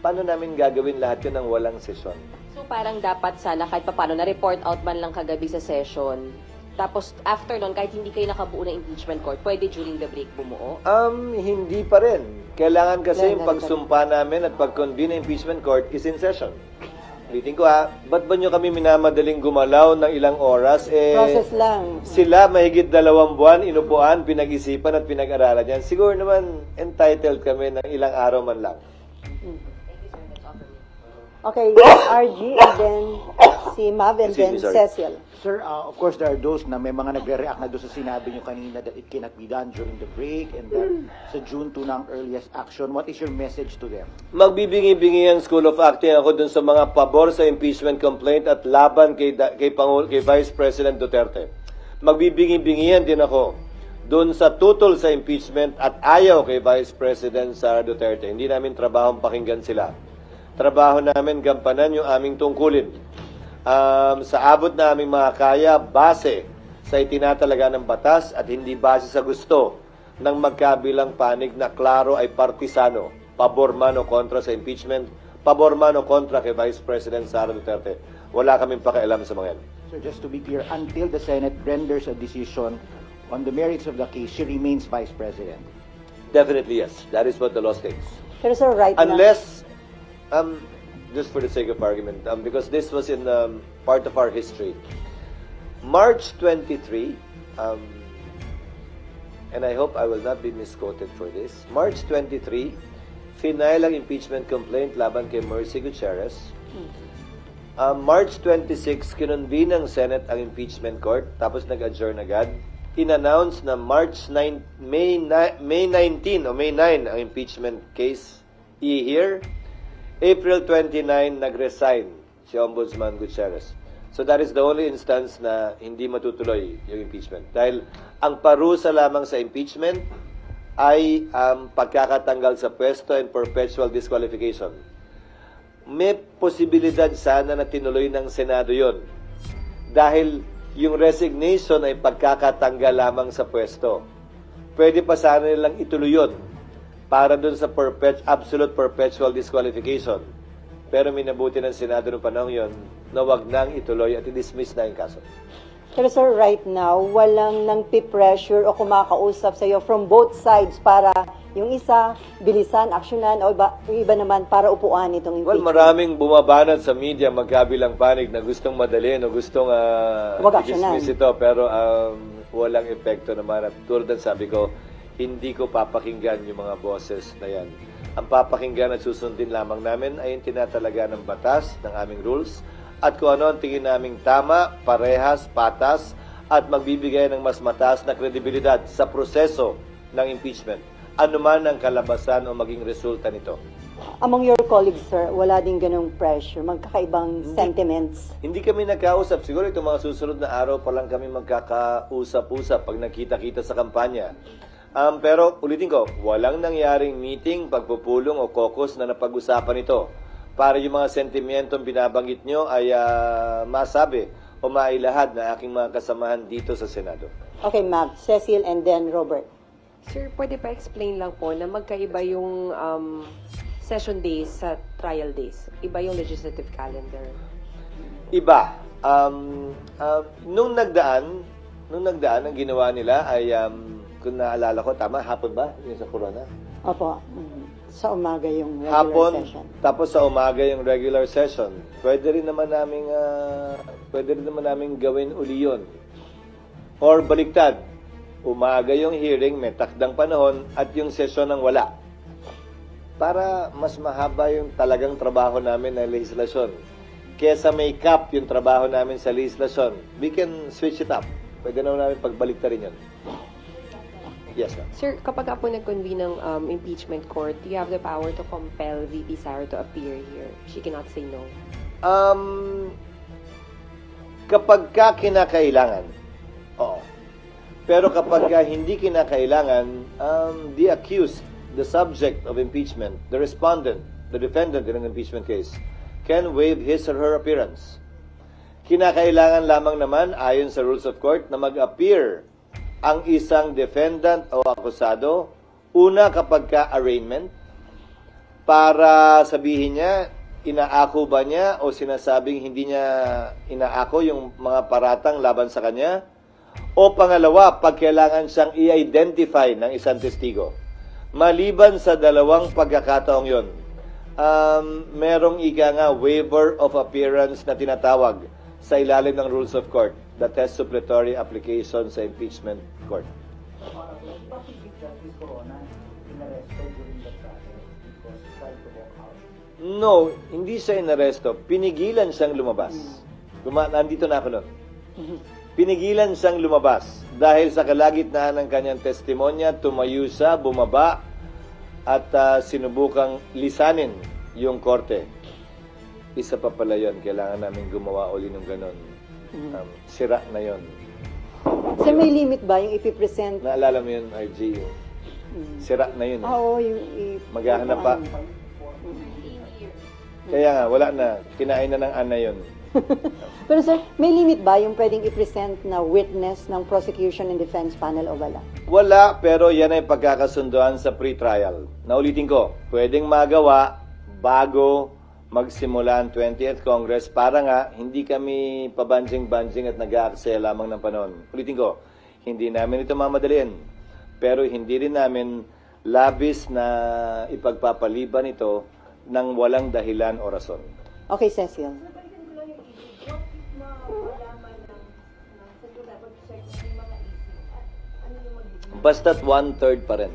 Speaker 1: Paano namin gagawin lahat yun ng walang sesyon?
Speaker 3: So parang dapat sana kahit paano na-report out man lang kagabi sa session. Tapos after nun, kahit hindi kayo nakabuo ng impeachment court, pwede during the break bumuo?
Speaker 1: Hindi pa rin. Kailangan kasi yung pagsumpa namin at pag-convene ng impeachment court is in session. Ulitin ko ba't ba nyo kami minamadaling gumalaw ng ilang oras?
Speaker 2: Process lang.
Speaker 1: Sila mahigit 2 buwan, inupuan, pinag-isipan at pinag-aralan yan. Siguro naman entitled kami ng ilang araw man lang.
Speaker 2: Okay, RG, and then si Mav, and then
Speaker 1: Excuse me, sorry.
Speaker 2: Cecil.
Speaker 4: Sir, of course, there are those na may mga nagre-react na doon sa sinabi nyo kanina that it cannot be done during the break and that sa June 2 na ang earliest action. What is your message to them?
Speaker 1: Magbibingi-bingi ang School of Acting ako dun sa mga pabor sa impeachment complaint at laban kay Vice President Duterte. Magbibingi-bingihan din ako dun sa tutol sa impeachment at ayaw kay Vice President Sara Duterte. Hindi namin trabahong pakinggan sila. Trabaho namin gampanan yung aming tungkulin. Sa abot na aming mga kaya, base sa itinatalaga ng batas at hindi base sa gusto ng magkabilang panig na klaro ay partisano, pabor man o kontra sa impeachment, pabor man o kontra kay Vice President Sara Duterte. Wala kaming pakialam sa mga yan.
Speaker 4: So just to be clear, until the Senate renders a decision on the merits of the case, she remains Vice President.
Speaker 1: Definitely yes. That is what the law states.
Speaker 2: Pero sir, right now,
Speaker 1: Unless, just for the sake of argument, because this was in part of our history. March 23, and I hope I will not be misquoted for this. March 23, final ang impeachment complaint laban kay Mercy Gutierrez. March 26, kinonvene ng Senate ang impeachment court, tapos nag-adjourn agad. In-announce na May 9 ang impeachment case i-hear. April 29, nag-resign si Ombudsman Gutierrez. So that is the only instance na hindi matutuloy yung impeachment. Dahil ang parusa lamang sa impeachment ay pagkakatanggal sa pwesto and perpetual disqualification. May posibilidad sana na tinuloy ng Senado yon. dahil yung resignation ay pagkakatanggal lamang sa pwesto. Pwede pa sana nilang ituloy yun para dun sa absolute perpetual disqualification. Pero minabuti ng Senado noong panahon yun na wag nang ituloy at i-dismiss na yung kaso.
Speaker 2: Pero sir, right now, walang nang pressure o kumakausap sa'yo from both sides para yung isa, bilisan, aksyonan, o yung iba naman para upuan itong
Speaker 1: Well,
Speaker 2: impeachment.
Speaker 1: maraming bumabanat sa media magkabilang panig na gustong madalhin o gustong
Speaker 2: Wag-aksyonan.
Speaker 1: i-dismiss ito. Pero walang epekto naman. At tulad ng sabi ko, hindi ko papakinggan yung mga boses na yan. Ang papakinggan at susundin lamang namin ay yung tinatalaga ng batas, ng aming rules, at kung ano ang tingin naming tama, parehas, patas, at magbibigay ng mas mataas na kredibilidad sa proseso ng impeachment. Ano man ang kalabasan o maging resulta nito.
Speaker 2: Among your colleagues, sir, wala din ganong pressure, magkakaibang sentiments.
Speaker 1: Hindi kami nagkausap. Siguro itong mga susunod na araw pa lang kami magkakausap-usap pag nakita-kita sa kampanya. Pero ulitin ko, walang nangyaring meeting, pagpupulong o caucus na napag-usapan ito para yung mga sentimentong binabanggit nyo ay masabi o mailahad na aking mga kasamahan dito sa Senado.
Speaker 2: Okay, ma'am. Cecil and then Robert.
Speaker 3: Sir, pwede pa explain lang po na magkaiba yung session days sa trial days. Iba yung legislative calendar.
Speaker 1: Iba. Nung nagdaan, ang ginawa nila ay, kung naalala ko, tama, hapon ba? Yung sa corona?
Speaker 2: Opo. Sa umaga yung regular
Speaker 1: Hapon,
Speaker 2: session.
Speaker 1: tapos sa umaga yung regular session. Pwede rin naman naming gawin uli yun. Or baliktad, umaga yung hearing, may takdang panahon, at yung session ng wala. Para mas mahaba yung talagang trabaho namin ng legislasyon. Kesa may cap yung trabaho namin sa legislasyon, we can switch it up. Pwede naman namin pagbaliktad rin yun. Yes, ma'am.
Speaker 3: Sir, kapag po nag-convene ng impeachment court, you have the power to compel VP Sara to appear here. She cannot say no.
Speaker 1: Kapag ka kinakailangan, oo. Pero kapag hindi kinakailangan, the accused, the subject of impeachment, the respondent, the defendant in an impeachment case, can waive his or her appearance. Kinakailangan lamang naman, ayon sa rules of court, na mag-appear ang isang defendant o akusado, una kapag ka-arraignment, para sabihin niya, inaako ba niya o sinasabing hindi niya inaako yung mga paratang laban sa kanya, o pangalawa, pag kailangan siyang i-identify ng isang testigo. Maliban sa dalawang pagkakataong yon, merong ika nga waiver of appearance na tinatawag sa ilalim ng rules of court that has supplementary application sa impeachment court. No, hindi siya inaresto. Pinigilan siyang lumabas. Nandito na ako nun. Pinigilan siyang lumabas dahil sa kalagitnaan ng kanyang testimonya, tumayo siya, bumaba, at sinubukang lisanin yung korte. Isa pa pala yun, kailangan namin gumawa uli ng ganon. Sira na yun.
Speaker 2: So may limit ba yung ipipresent?
Speaker 1: Naalala mo yun, RG? Sira na yun.
Speaker 2: Oo, yung
Speaker 1: Maghahanap pa. Kaya nga, wala na. Kinain na ng ana yun.
Speaker 2: Pero sir, may limit ba yung pwedeng i-present na witness ng prosecution and defense panel o wala?
Speaker 1: Wala, pero yan ay pagkakasunduan sa pre-trial. Naulitin ko, pwedeng magawa bago magsimula ang 20th Congress para nga hindi kami pabanjing-banjing at nag-aaksaya lamang ng panahon. Ulitin ko, hindi namin ito mamadaliin. Pero hindi rin namin labis na ipagpapaliban ito ng walang dahilan o rason.
Speaker 2: Okay, Cecil.
Speaker 1: Basta't 1/3 pa rin.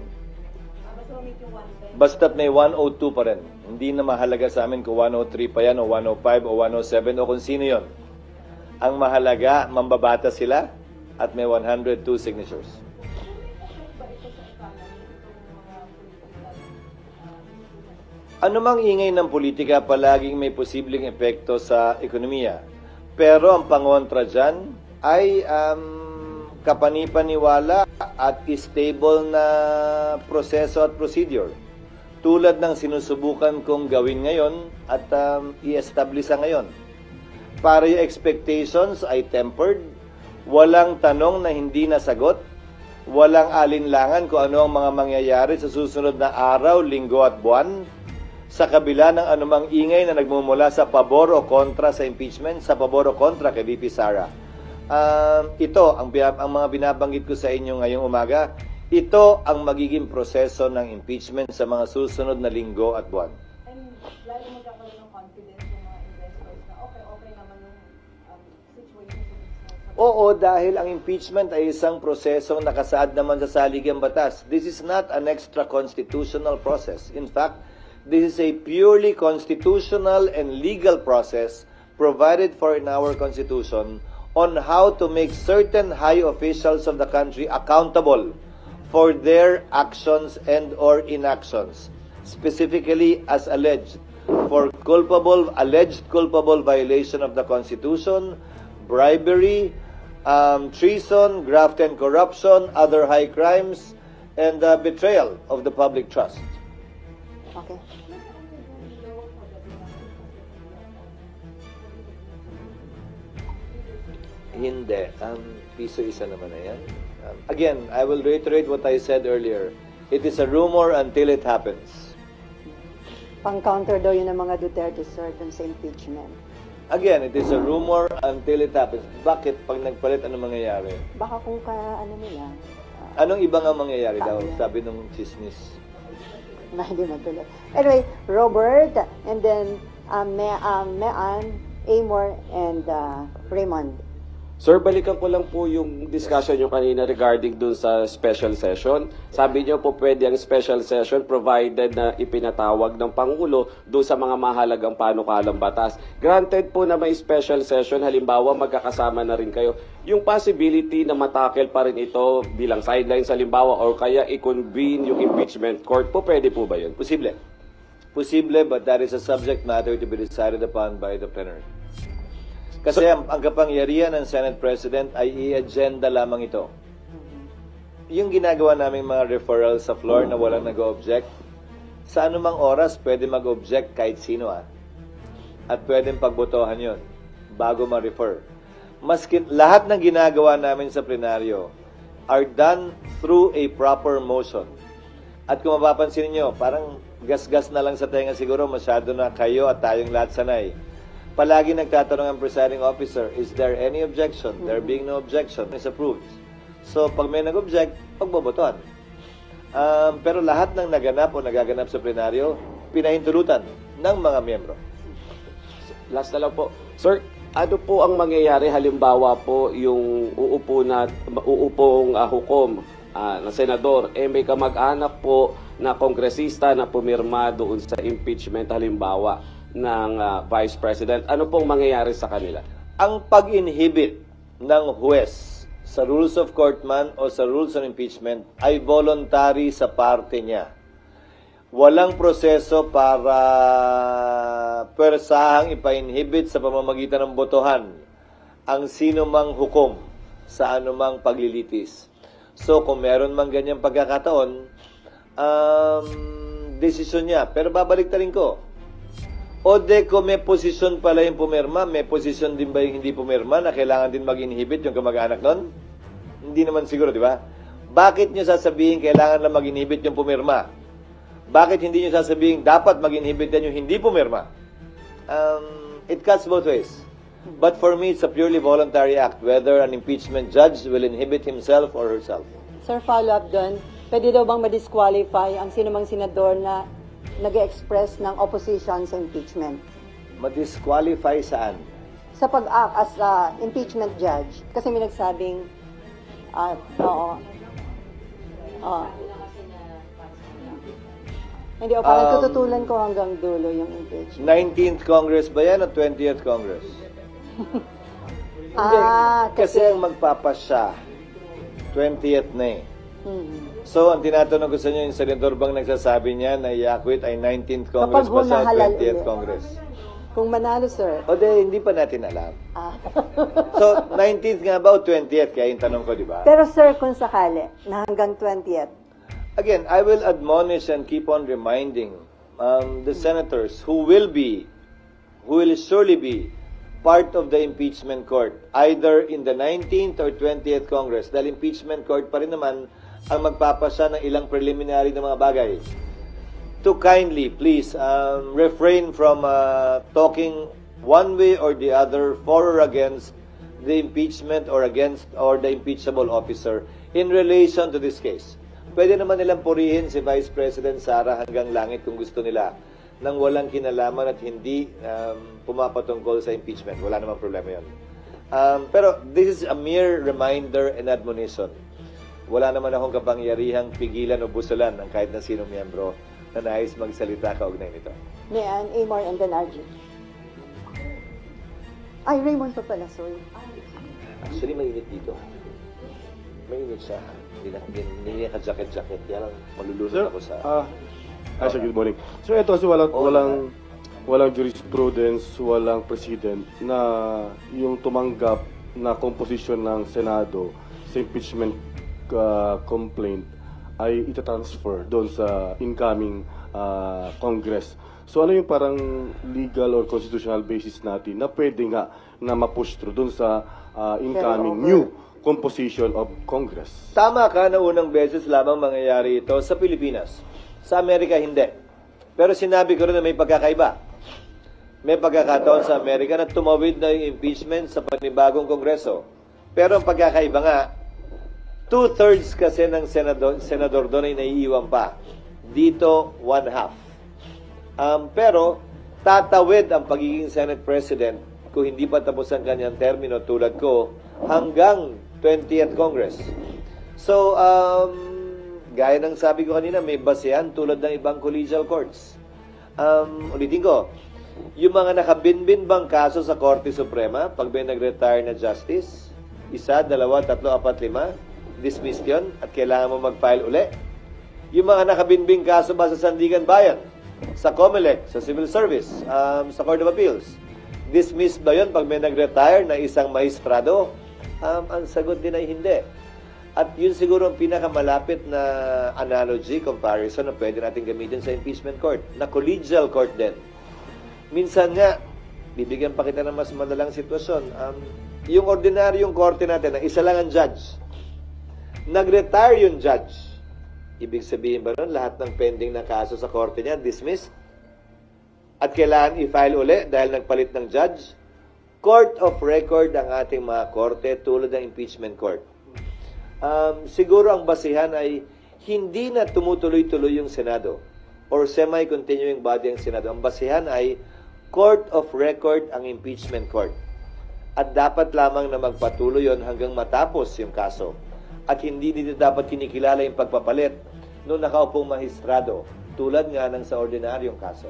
Speaker 1: Basta't may 102 pa rin. Hindi na mahalaga sa amin kung 103 pa yan o 105 o 107 o kung sino yon. Ang mahalaga, mambabata sila at may 102 signatures. Ano mang ingay ng politika, palaging may posibleng epekto sa ekonomiya. Pero ang pangontra dyan ay kapanipaniwala at stable na proseso at procedure. Tulad ng sinusubukan kong gawin ngayon at i-establish ngayon. para yung expectations ay tempered, walang tanong na hindi nasagot, walang alinlangan kung ano ang mga mangyayari sa susunod na araw, linggo at buwan, sa kabila ng anumang ingay na nagmumula sa pabor o kontra sa impeachment, sa pabor o kontra kay VP Sara. Ito, ang mga binabanggit ko sa inyo ngayong umaga, ito ang magiging proseso ng impeachment sa mga susunod na linggo at buwan.
Speaker 2: Lalo magkakaroon ng confidence ng mga investors na okay naman yung situation sa
Speaker 1: Oo, dahil ang impeachment ay isang prosesong nakasaad naman sa saligang batas. This is not an extra-constitutional process. In fact, this is a purely constitutional and legal process provided for in our Constitution on how to make certain high officials of the country accountable for their actions and or inactions, specifically as alleged for alleged culpable violation of the Constitution, bribery, treason, graft and corruption, other high crimes, and betrayal of the public trust.
Speaker 2: Okay.
Speaker 1: Hindi. Piso isa naman na yan. Again, I will reiterate what I said earlier. It is a rumor until it happens.
Speaker 2: Pang-counter daw yun ng mga Duterte, sir, dun sa impeachment.
Speaker 1: Again, it is a rumor until it happens. Bakit? Pag nagpalit, ano mangyayari?
Speaker 2: Baka kung ano nila,
Speaker 1: Anong iba nga mangyayari daw? Sabi nung chismis.
Speaker 2: na hindi matuloy. Anyway, Robert, and then Mean, Amor, and Raymond.
Speaker 7: Sir, balikan ko lang po yung discussion nyo kanina regarding dun sa special session. Sabi nyo po pwede ang special session provided na ipinatawag ng Pangulo dun sa mga mahalagang panukalang batas. Granted po na may special session, halimbawa magkakasama na rin kayo. Yung possibility na matakel pa rin ito bilang sidelines halimbawa or kaya i-convene yung impeachment court po, pwede po ba yun?
Speaker 1: Posible. Posible, but that is a subject matter to be decided upon by the plenary. Kasi ang kapangyarihan ng Senate President ay i-agenda lamang ito. Yung ginagawa naming mga referral sa floor na walang nag-object, sa anumang oras pwede mag-object kahit sino at pwedeng pagbotohan yon bago ma-refer. Maski lahat ng ginagawa namin sa plenaryo are done through a proper motion. At kung mapapansin niyo, parang gas-gas na lang sa tenga siguro, masyado na kayo at tayong lahat sanay. Palagi nagtatanong ang presiding officer, is there any objection? There being no objection, is approved. So, pag may nag-object, pagbobotohan. Pero lahat ng naganap o nagaganap sa plenaryo, pinahintulutan ng mga miyembro.
Speaker 7: Last na lang po. Sir, ano po ang mangyayari halimbawa po yung uupong hukom na senador, may kamag-anak po na kongresista na pumirma doon sa impeachment halimbawa ng Vice President. Ano pong mangyayari sa kanila?
Speaker 1: Ang pag-inhibit ng huwes sa rules of court man o sa rules on impeachment ay voluntary sa parte niya. Walang proseso para persahang ipa-inhibit sa pamamagitan ng botohan ang sino mang hukom sa anumang paglilitis. So, kung meron mang ganyang pagkakataon, desisyon niya. Pero babalik ta rin ko. O de ko may posisyon pala yung pumirma, may posisyon din ba yung hindi pumirma na kailangan din mag-inhibit yung kamag-anak nun? Hindi naman siguro, di ba? Bakit nyo sasabihin kailangan lang mag-inhibit yung pumirma? Bakit hindi nyo sasabihin dapat mag-inhibit yan yung hindi pumirma? It cuts both ways. But for me, it's a purely voluntary act, whether an impeachment judge will inhibit himself or herself.
Speaker 2: Sir, follow-up doon. Pwede daw bang ma-disqualify ang sinumang senador na nag-express ng opposition sa impeachment?
Speaker 1: Ma-disqualify saan?
Speaker 2: Sa pag-act as impeachment judge. Kasi may nagsabing, Hindi, parang tututulan ko hanggang dulo yung impeachment.
Speaker 1: 19th Congress ba yan o 20th Congress? Kasi ang magpapasya, 20th na eh. So, ang tinatanong ko sa inyo, yung senador bang nagsasabi niya na i-acquit ay 19th Congress pa sa 20th Congress?
Speaker 2: Kung manalo, sir.
Speaker 1: O de, hindi pa natin alam. So, 19th nga ba o 20th? Kaya yung tanong ko, di ba?
Speaker 2: Pero sir, kung sakali, na hanggang 20th.
Speaker 1: Again, I will admonish and keep on reminding the senators who will surely be part of the impeachment court, either in the 19th or 20th Congress, dahil impeachment court pa rin naman ang magpapasa ng ilang preliminary na mga bagay, to kindly, please, refrain from talking one way or the other for or against the impeachment or against or the impeachable officer in relation to this case. Pwede naman nilang purihin si Vice President Sara hanggang langit kung gusto nila nang walang kinalaman at hindi pumapatungkol sa impeachment. Wala namang problema yun. Pero this is a mere reminder and admonition. Wala naman akong kapangyarihang pigilan o busalan ng kahit na sinong miyembro na nais magsalita kaugnay nito.
Speaker 2: Mayan, Amor, and then RG. Ay, Raymond pa pala, sorry.
Speaker 1: Actually, mainit dito. Mainit siya. Hindi niya ka-jacket-jacket. Kaya lang malulunod ako sa...
Speaker 8: Sir, good morning. So ito kasi walang jurisprudence, walang president na yung tumanggap na composition ng Senado sa impeachment complaint ay itatransfer doon sa incoming Congress. So ano yung parang legal or constitutional basis natin na pwede nga na ma-push through doon sa incoming new composition of Congress?
Speaker 1: Tama ka na unang beses lamang mangyayari ito sa Pilipinas. Sa Amerika, hindi. Pero sinabi ko rin na may pagkakaiba. May pagkakataon sa Amerika na tumawid na yung impeachment sa panibagong kongreso. Pero ang pagkakaiba nga, 2/3 kasi ng senador doon ay naiiwan pa. Dito, 1/2. Pero, tatawid ang pagiging Senate President kung hindi pa tapos ang kanyang termino tulad ko hanggang 20th Congress. So, gaya ng sabi ko kanina, may basehan tulad ng ibang collegial courts. Ulitin ko, yung mga nakabinbin bang kaso sa Korte Suprema, pag may nag-retire na justice, 1, 2, 3, 4, 5, dismissed yun at kailangan mo mag-file uli. Yung mga nakabinbing kaso ba sa Sandigan Bayan, sa COMELEC, sa Civil Service, sa Court of Appeals, dismissed ba yun pag may nag-retire na isang maestrado? Ang sagot din ay hindi. At yun siguro ang pinakamalapit na analogy, comparison na pwede natin gamitin sa impeachment court, na collegial court din. Minsan nga, bibigyan pa kita ng mas madalang sitwasyon. Yung ordinaryong korte natin, na isa lang ang judge, nag-retire yung judge. Ibig sabihin ba nun, lahat ng pending na kaso sa korte niya, dismissed? At kailangan i-file uli dahil nagpalit ng judge? Court of record ang ating mga korte tulad ng impeachment court. Siguro ang basihan ay hindi na tumutuloy-tuloy yung Senado or semi-continuing body ang Senado. Ang basihan ay court of record ang impeachment court. At dapat lamang na magpatuloy yon hanggang matapos yung kaso. At hindi dito dapat kinikilala yung pagpapalit nung nakaupong mahistrado tulad nga ng sa ordinaryong kaso.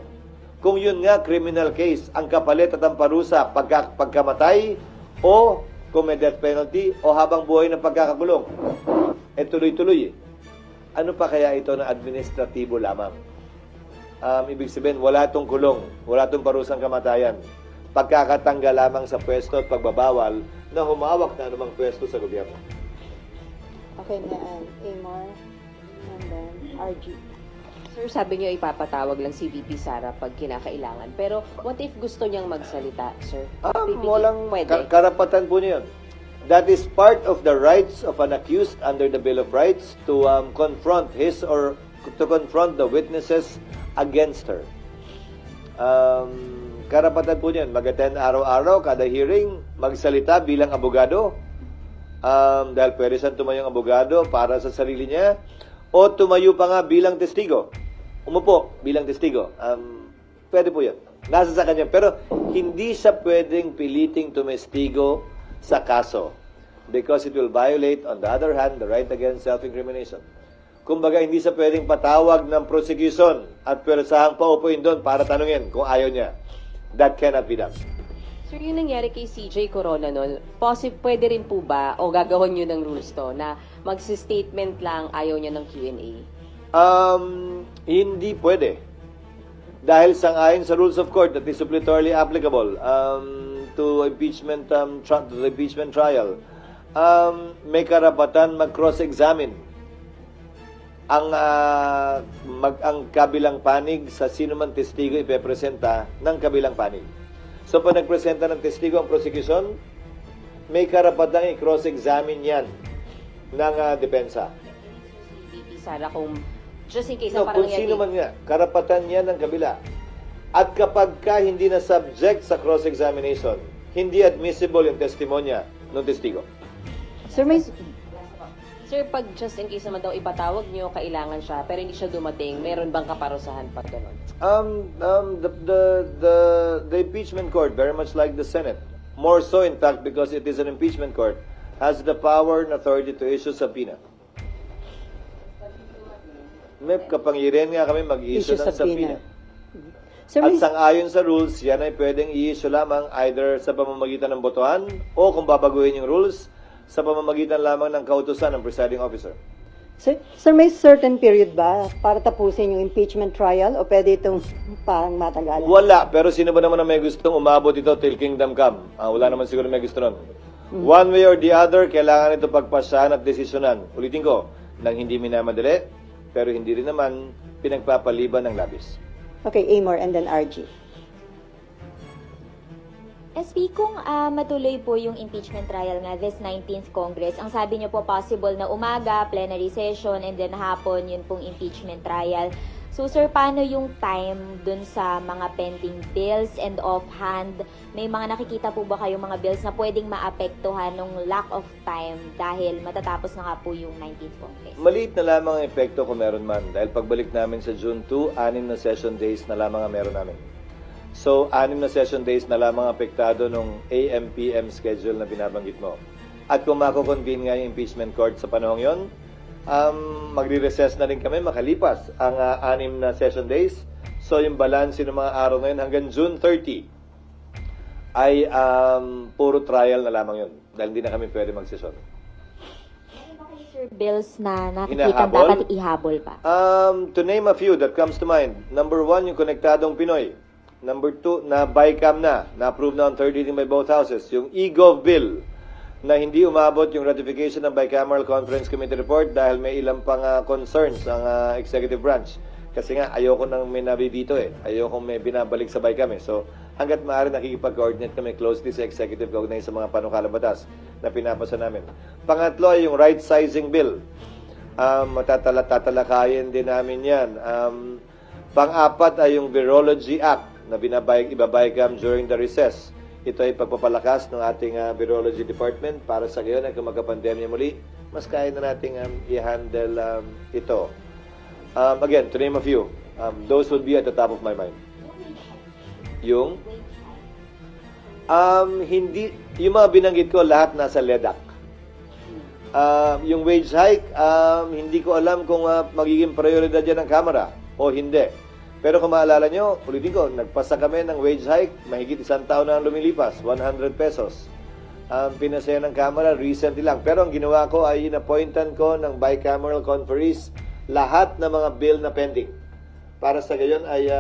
Speaker 1: Kung yun nga criminal case, ang kapalit at ang parusa pagkamatay o kung may death penalty o habang buhay ng pagkakakulong. Tuloy-tuloy. Ano pa kaya ito na administratibo lamang? Ibig sabihin, wala itong kulong, wala itong parusang kamatayan. Pagkakatanggal lamang sa pwesto at pagbabawal na humawak na anumang pwesto sa gobyerno.
Speaker 2: Okay, Mayan, Amor, and then RG.
Speaker 3: Sir, sabi niyo ipapatawag lang si VP Sara pag kinakailangan. Pero what if gusto niyang magsalita, sir?
Speaker 1: Walang
Speaker 3: Pwede.
Speaker 1: karapatan po niyon. That is part of the rights of an accused under the Bill of Rights to confront his or to confront the witnesses against her. Karapatan po niyan. Mag-attend araw-araw, kada hearing, magsalita bilang abogado. Dahil pwede siyang tumayong abogado para sa sarili niya o tumayo pa nga bilang testigo. Umupo bilang testigo. Pwede po yun. Nasa sa kanya. Pero hindi siya pwedeng piliting tumestigo sa kaso because it will violate, on the other hand, the right against self-incrimination. Kumbaga, hindi siya pwedeng patawag ng prosecution at pwersahang paupuin doon para tanungin kung ayaw niya. That cannot be done.
Speaker 3: Sir, yung nangyari kay CJ Corona noon, pwede rin po ba o gagawin nyo ng rules to na magsi-statement lang ayaw niya ng Q&A?
Speaker 1: Hindi pwede. Dahil sang-ayon sa rules of court that is suppletorily applicable to impeachment to the impeachment trial, may karapatan mag-cross-examine ang kabilang panig sa sino man testigo ipepresenta ng kabilang panig. So pag nagpresenta ng testigo ang prosecution, may karapatang i-cross-examine yan ng depensa.
Speaker 3: VP Sara, kung just in case
Speaker 1: No,
Speaker 3: na parang
Speaker 1: kung sino man nga, karapatan yan ng kabila. At kapag ka hindi na subject sa cross-examination, hindi admissible yung testimonya ng testigo.
Speaker 2: Sir, may...
Speaker 3: Sir, pag just in case naman daw ipatawag nyo, kailangan siya, pero hindi siya dumating, meron bang kaparusahan pag gano'n?
Speaker 1: The impeachment court, very much like the Senate, more so in fact because it is an impeachment court, has the power and authority to issue subpoena. May kapangyarihan nga kami mag-issue ng subpoena.
Speaker 2: Sir,
Speaker 1: At
Speaker 2: may...
Speaker 1: sang-ayon sa rules, yan ay pwedeng i-issue lamang either sa pamamagitan ng botohan o kung babaguhin yung rules, sa pamamagitan lamang ng kautusan ng presiding officer.
Speaker 2: Sir, may certain period ba para tapusin yung impeachment trial o pwede itong parang matagalan?
Speaker 1: Wala, pero sino ba naman na may gustong umabot ito till kingdom come? Wala naman siguro may gusto nun. One way or the other, kailangan ito pagpasyahan at desisyonan. Ulitin ko, nang hindi minamadali, pero hindi rin naman pinagpapaliban ng labis.
Speaker 2: Okay, Amor and then RG.
Speaker 5: SP, kung matuloy po yung impeachment trial nga this 19th Congress, ang sabi niyo po possible na umaga, plenary session, and then hapon yun pong impeachment trial. So sir, paano yung time dun sa mga pending bills and offhand? May mga nakikita po ba kayong mga bills na pwedeng maapektuhan ng lack of time dahil matatapos na nga po yung 19th Congress?
Speaker 1: Maliit na lamang ang epekto kung meron man. Dahil pagbalik namin sa June 2, 6 na session days na lamang ang meron namin. So, 6 na session days na lamang apektado nung AM-PM schedule na binabanggit mo. At kung mako-convene nga yung impeachment court sa panahong yon, magre-recess na rin kami makalipas ang 6 na session days. So, yung balance ng mga araw ngayon hanggang June 30 ay puro trial na lamang yun. Dahil hindi na kami pwede magsesyon.
Speaker 5: Sir, bills na nakikita
Speaker 1: Hinahabol?
Speaker 5: dapat ihabol pa?
Speaker 1: To name a few that comes to mind. Number 1, yung Konektadong Pinoy. Number 2, na BICAM na-approve na on third reading by both houses. Yung e-gov bill, na hindi umabot yung ratification ng Bicameral Conference Committee report dahil may ilang pang concerns ang executive branch. Kasi nga, ayoko nang may nabibito Ayoko may binabalik sa BICAM So, hanggat maaari nakikipag-coordinate kami closely sa executive kaugnay sa mga panukalang batas na pinapasa namin. Pangatlo ay yung right sizing bill. Tatalakayin din namin yan. Pang-apat ay yung Virology Act na ibabayagam during the recess. Ito ay pagpapalakas ng ating Virology Department para sa ngayon ay kung magka-pandemya muli, mas kaya na nating i-handle ito. Again, to name a few, those would be at the top of my mind. Yung yung mga binanggit ko, lahat nasa LEDAC. Yung wage hike, hindi ko alam kung magiging prioridad yan ng Kamara o hindi. Pero kung maalala nyo, ulitin ko, nagpasa kami ng wage hike, mahigit 1 taon na lumilipas, 100 pesos. Pinasaya ng Kamara recently lang. Pero ang ginawa ko ay inappointan ko ng bicameral conferees lahat ng mga bill na pending. Para sa gayon ay,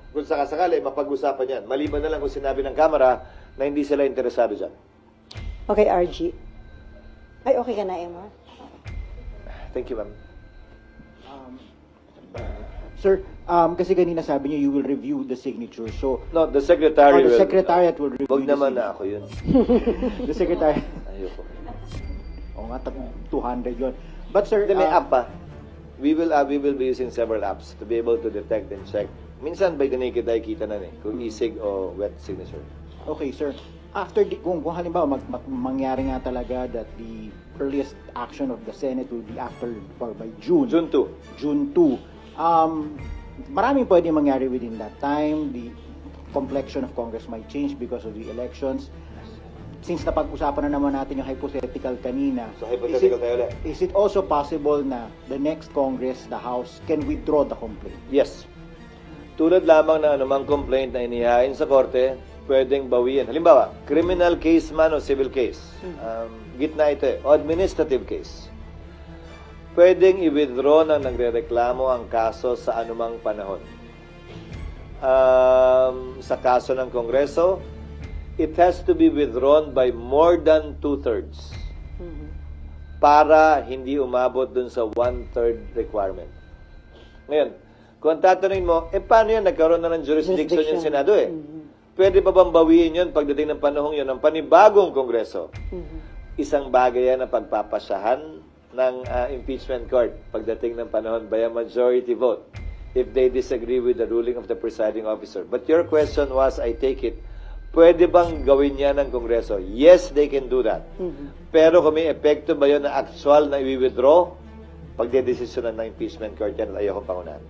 Speaker 1: kung sakasakali, mapag-usapan yan. Maliban na lang kung sinabi ng Kamara na hindi sila interesado dyan.
Speaker 2: Okay, RG. Ay, okay ka na, Amor?
Speaker 1: Thank you, ma'am.
Speaker 4: Sir, kasi kanina sabi niyo you will review the signature. So,
Speaker 1: No, the secretary
Speaker 4: the
Speaker 1: will.
Speaker 4: secretariat will review
Speaker 1: Wag
Speaker 4: the
Speaker 1: naman
Speaker 4: signature.
Speaker 1: na ako yun.
Speaker 4: The secretariat.
Speaker 1: Ayoko.
Speaker 4: Oo nga, 200 yun. But sir,
Speaker 1: May app pa. We will be using several apps to be able to detect and check. Minsan by the naked eye kita na kung e-sig o wet signature.
Speaker 4: okay, sir. After kung halimbawa mangyari nga talaga that the earliest action of the Senate will be after or by June.
Speaker 1: June 2.
Speaker 4: June 2. Maraming pwede mangyari within that time. The complexion of Congress might change because of the elections. Since napag-usapan na naman natin yung hypothetical kanina,
Speaker 1: So, hypothetical tayo ulit.
Speaker 4: is it also possible na the next Congress, the House, can withdraw the complaint?
Speaker 1: Yes. Tulad lamang na anumang complaint na inihain sa korte, pwedeng bawian. Halimbawa, criminal case man o civil case. Gitna ito o administrative case. Pwedeng i-withdraw ng nagrereklamo ang kaso sa anumang panahon. Sa kaso ng Kongreso, it has to be withdrawn by more than 2/3 para hindi umabot dun sa 1/3 requirement. Ngayon, kung tatanungin mo, paano yan? Nagkaroon na ng jurisdiction yung Senado Pwede pa bang bawiin yun pagdating ng panahong yun ng panibagong Kongreso? Isang bagay yan na pagpapasyahan ng impeachment court pagdating ng panahon by a majority vote if they disagree with the ruling of the presiding officer. But your question was, I take it, pwede bang gawin yan ng Kongreso? Yes, they can do that. Pero kung may epekto ba yun na actual na i-withdraw, pagdedesisyonan ng impeachment court yan, ayokong pangunahan.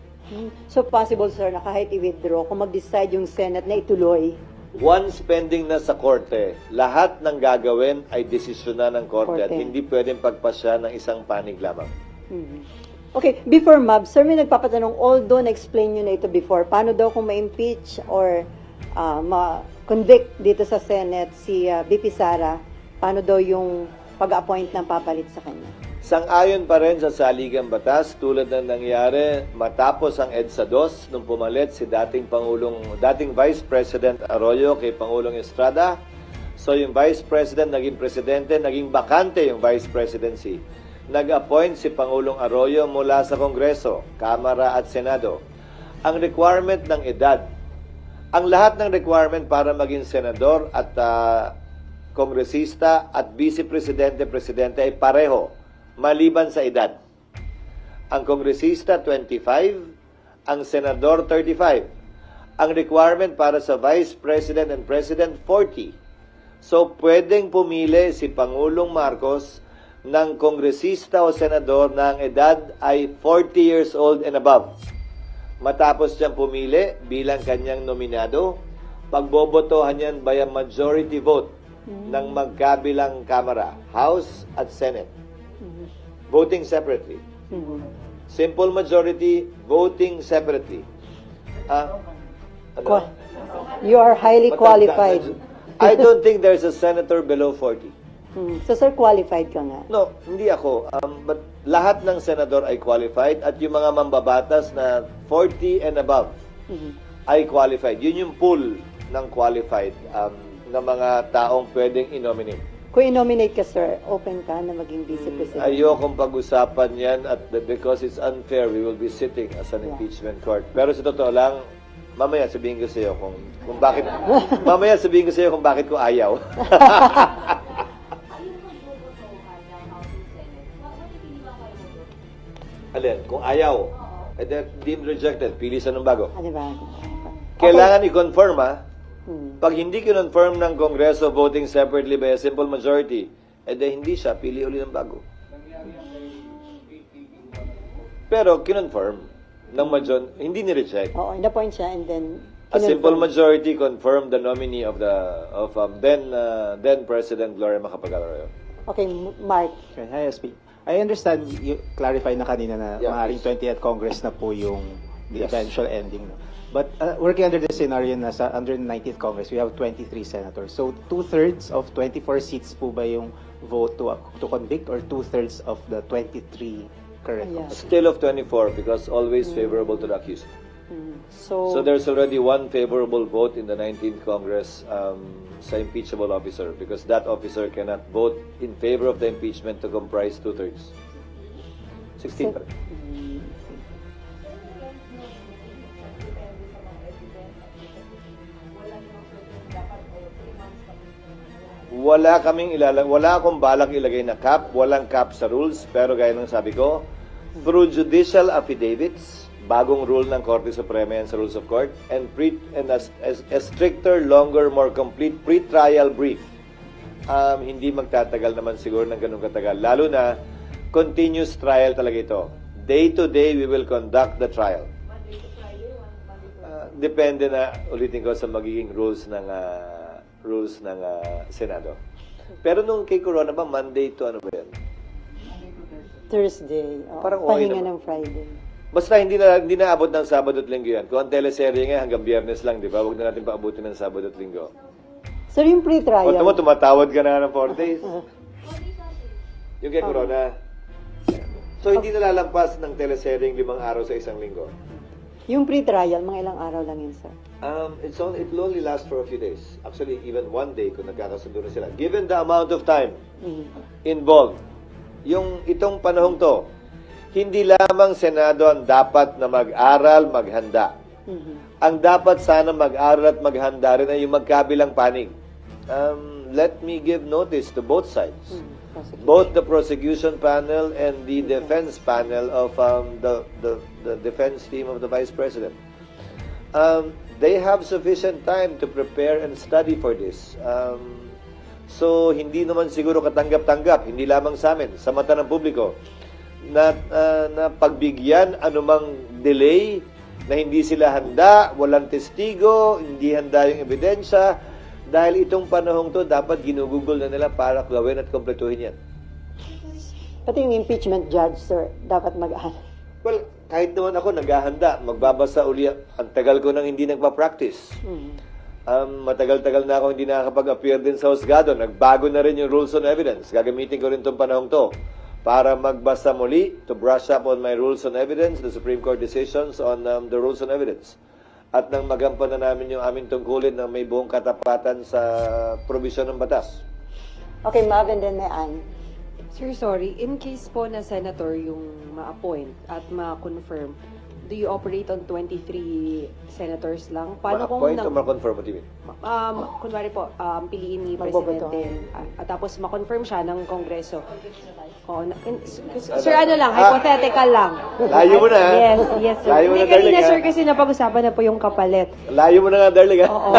Speaker 2: So possible, sir, na kahit i-withdraw, kung mag-decide yung Senate na ituloy,
Speaker 1: Once pending na sa korte, lahat ng gagawin ay desisyonan ng korte at
Speaker 2: Korte.
Speaker 1: hindi pwedeng pagpasya ng isang panig lamang.
Speaker 2: Okay, before Mab, sir, may nagpapatanong, although na-explain nyo na ito before, paano daw kung ma-impeach or ma-convict dito sa Senate si BP Sara, paano daw yung pag-appoint ng papalit sa kanya?
Speaker 1: Sang-ayon pa rin sa saligang batas tulad ng nangyari matapos ang EDSA 2 nung pumalit si dating Vice President Arroyo kay Pangulong Estrada. So yung Vice President naging presidente, naging bakante yung Vice Presidency. Nag-appoint si Pangulong Arroyo mula sa Kongreso, Kamara at Senado. Ang requirement ng edad, ang lahat ng requirement para maging senador at kongresista at vice-presidente-presidente ay pareho, maliban sa edad. Ang kongresista 25, ang senador 35. Ang requirement para sa vice president and president 40. So pwedeng pumili si Pangulong Marcos ng kongresista o senador na ang edad ay 40 years old and above. Matapos niyang pumili bilang kanyang nominado, pagbobotohan niyan by a majority vote ng magkabilang kamara, House at Senate. Voting separately. Simple majority, voting separately.
Speaker 2: You are highly qualified.
Speaker 1: I don't think there's a senator below 40.
Speaker 2: So, sir, qualified ka nga.
Speaker 1: No, hindi ako. But lahat ng senador ay qualified at yung mga mambabatas na 40 and above ay qualified. Yun yung pool ng qualified na mga taong pwedeng i-nominate.
Speaker 2: Kung i-nominate ka, sir, open ka na maging vice-president.
Speaker 1: Ayokong pag-usapan yan because it's unfair. We will be sitting as an impeachment court. Pero sa totoo lang, mamaya sabihin ko sa iyo kung bakit kung bakit ko ayaw. Alin, kung ayaw, deemed rejected, pili sa ng bago.
Speaker 2: Ano ba?
Speaker 1: Kailangan i-confirm Pag hindi kinonfirm ng Kongreso voting separately by a simple majority, hindi siya, pili uli ng bago. Pero kinonfirm ng hindi ni-reject.
Speaker 2: Oo, in-appoint siya and then
Speaker 1: A simple majority confirmed the nominee of then President Gloria Macapagal-Arroyo.
Speaker 2: Okay, Mark.
Speaker 9: Okay, hi, SP. I understand, you clarify na kanina na maaaring 20th Congress na po yung the eventual ending. No? But working under the scenario na under the 19th Congress, we have 23 senators. So 2/3 of 24 seats po ba yung vote to convict or 2/3 of the 23 current?
Speaker 2: Yeah.
Speaker 1: Still of 24 because always favorable to the accused.
Speaker 2: So
Speaker 1: there's already one favorable vote in the 19th Congress sa impeachable officer because that officer cannot vote in favor of the impeachment to comprise 2/3. 16 pa rin. Wala akong balak ilagay na cap, walang cap sa rules, pero gaya ng sabi ko, through judicial affidavits, bagong rule ng Korte Suprema yan sa Rules of Court, and a stricter, longer, more complete pre-trial brief. Hindi magtatagal naman siguro ng ganun katagal. Lalo na, continuous trial talaga ito. Day to day, we will conduct the trial. Depende na, ulitin ko, sa magiging rules ng Senado. Pero nung kay Corona ba, Monday to ano ba yan?
Speaker 2: Thursday.
Speaker 1: Parang okay
Speaker 2: pahinga
Speaker 1: naman.
Speaker 2: ng Friday.
Speaker 1: Basta hindi na abot ng Sabado at Linggo yan. Kung ang teleserye nga hanggang Biyernes lang, di ba? Huwag na natin paabutin ng Sabado at Linggo.
Speaker 2: Sir, yung pre-trial.
Speaker 1: O tumatawad ka na ng 4 days. Yung kay Corona. So hindi nalalampas ng teleseryeng 5 araw sa isang linggo.
Speaker 2: Yung pre-trial, mga ilang araw lang yun, sir.
Speaker 1: It will only last for a few days. Actually, even 1 day kung nagkakasundo na sila. Given the amount of time involved, itong panahong to, hindi lamang Senado ang dapat na mag-aral, maghanda. Ang dapat sana mag-aral at maghanda rin ay yung magkabilang panig. Let me give notice to both sides. Both the prosecution panel and the defense panel of the defense team of the Vice President. They have sufficient time to prepare and study for this. So, hindi naman siguro katanggap-tanggap, hindi lamang sa amin, sa mata ng publiko, na pagbigyan anumang delay, na hindi sila handa, walang testigo, hindi handa yung ebidensya, dahil itong panahong to dapat ginugugol na nila para gawin at kompletuhin yan.
Speaker 2: Pati yung impeachment judge, sir, dapat mag-aral.
Speaker 1: Well, kahit naman ako naghahanda, magbabasa uli, ang tagal ko nang hindi nagpa-practice. Matagal-tagal na ako hindi nakakapag-appear din sa husgado. Nagbago na rin yung rules on evidence. Gagamitin ko rin itong panahong to para magbasa muli, to brush up on my rules on evidence, the Supreme Court decisions on the rules on evidence. At nang magampanan na namin yung aming tungkulin na may buong katapatan sa probisyon ng batas.
Speaker 2: Okay, Mav, and then may Ann.
Speaker 10: Sir, sorry. In case po na senator yung ma-appoint at ma-confirm, do you operate on 23 senators lang? Paano kung
Speaker 1: Ma-appoint o ma-confirm? What do you mean?
Speaker 10: Kunwari po, piliin ni
Speaker 2: Magboboto.
Speaker 10: Presidente at tapos ma-confirm siya ng Kongreso. Sir, ano lang, hypothetical lang.
Speaker 1: Layo mo na, ha?
Speaker 10: Yes, sir.
Speaker 1: Layo mo
Speaker 10: Hindi,
Speaker 1: na, darling,
Speaker 10: kanina,
Speaker 1: ha?
Speaker 10: sir, kasi napag-usapan na po yung kapalit.
Speaker 1: Layo mo na nga, darling, ha?
Speaker 10: Oo.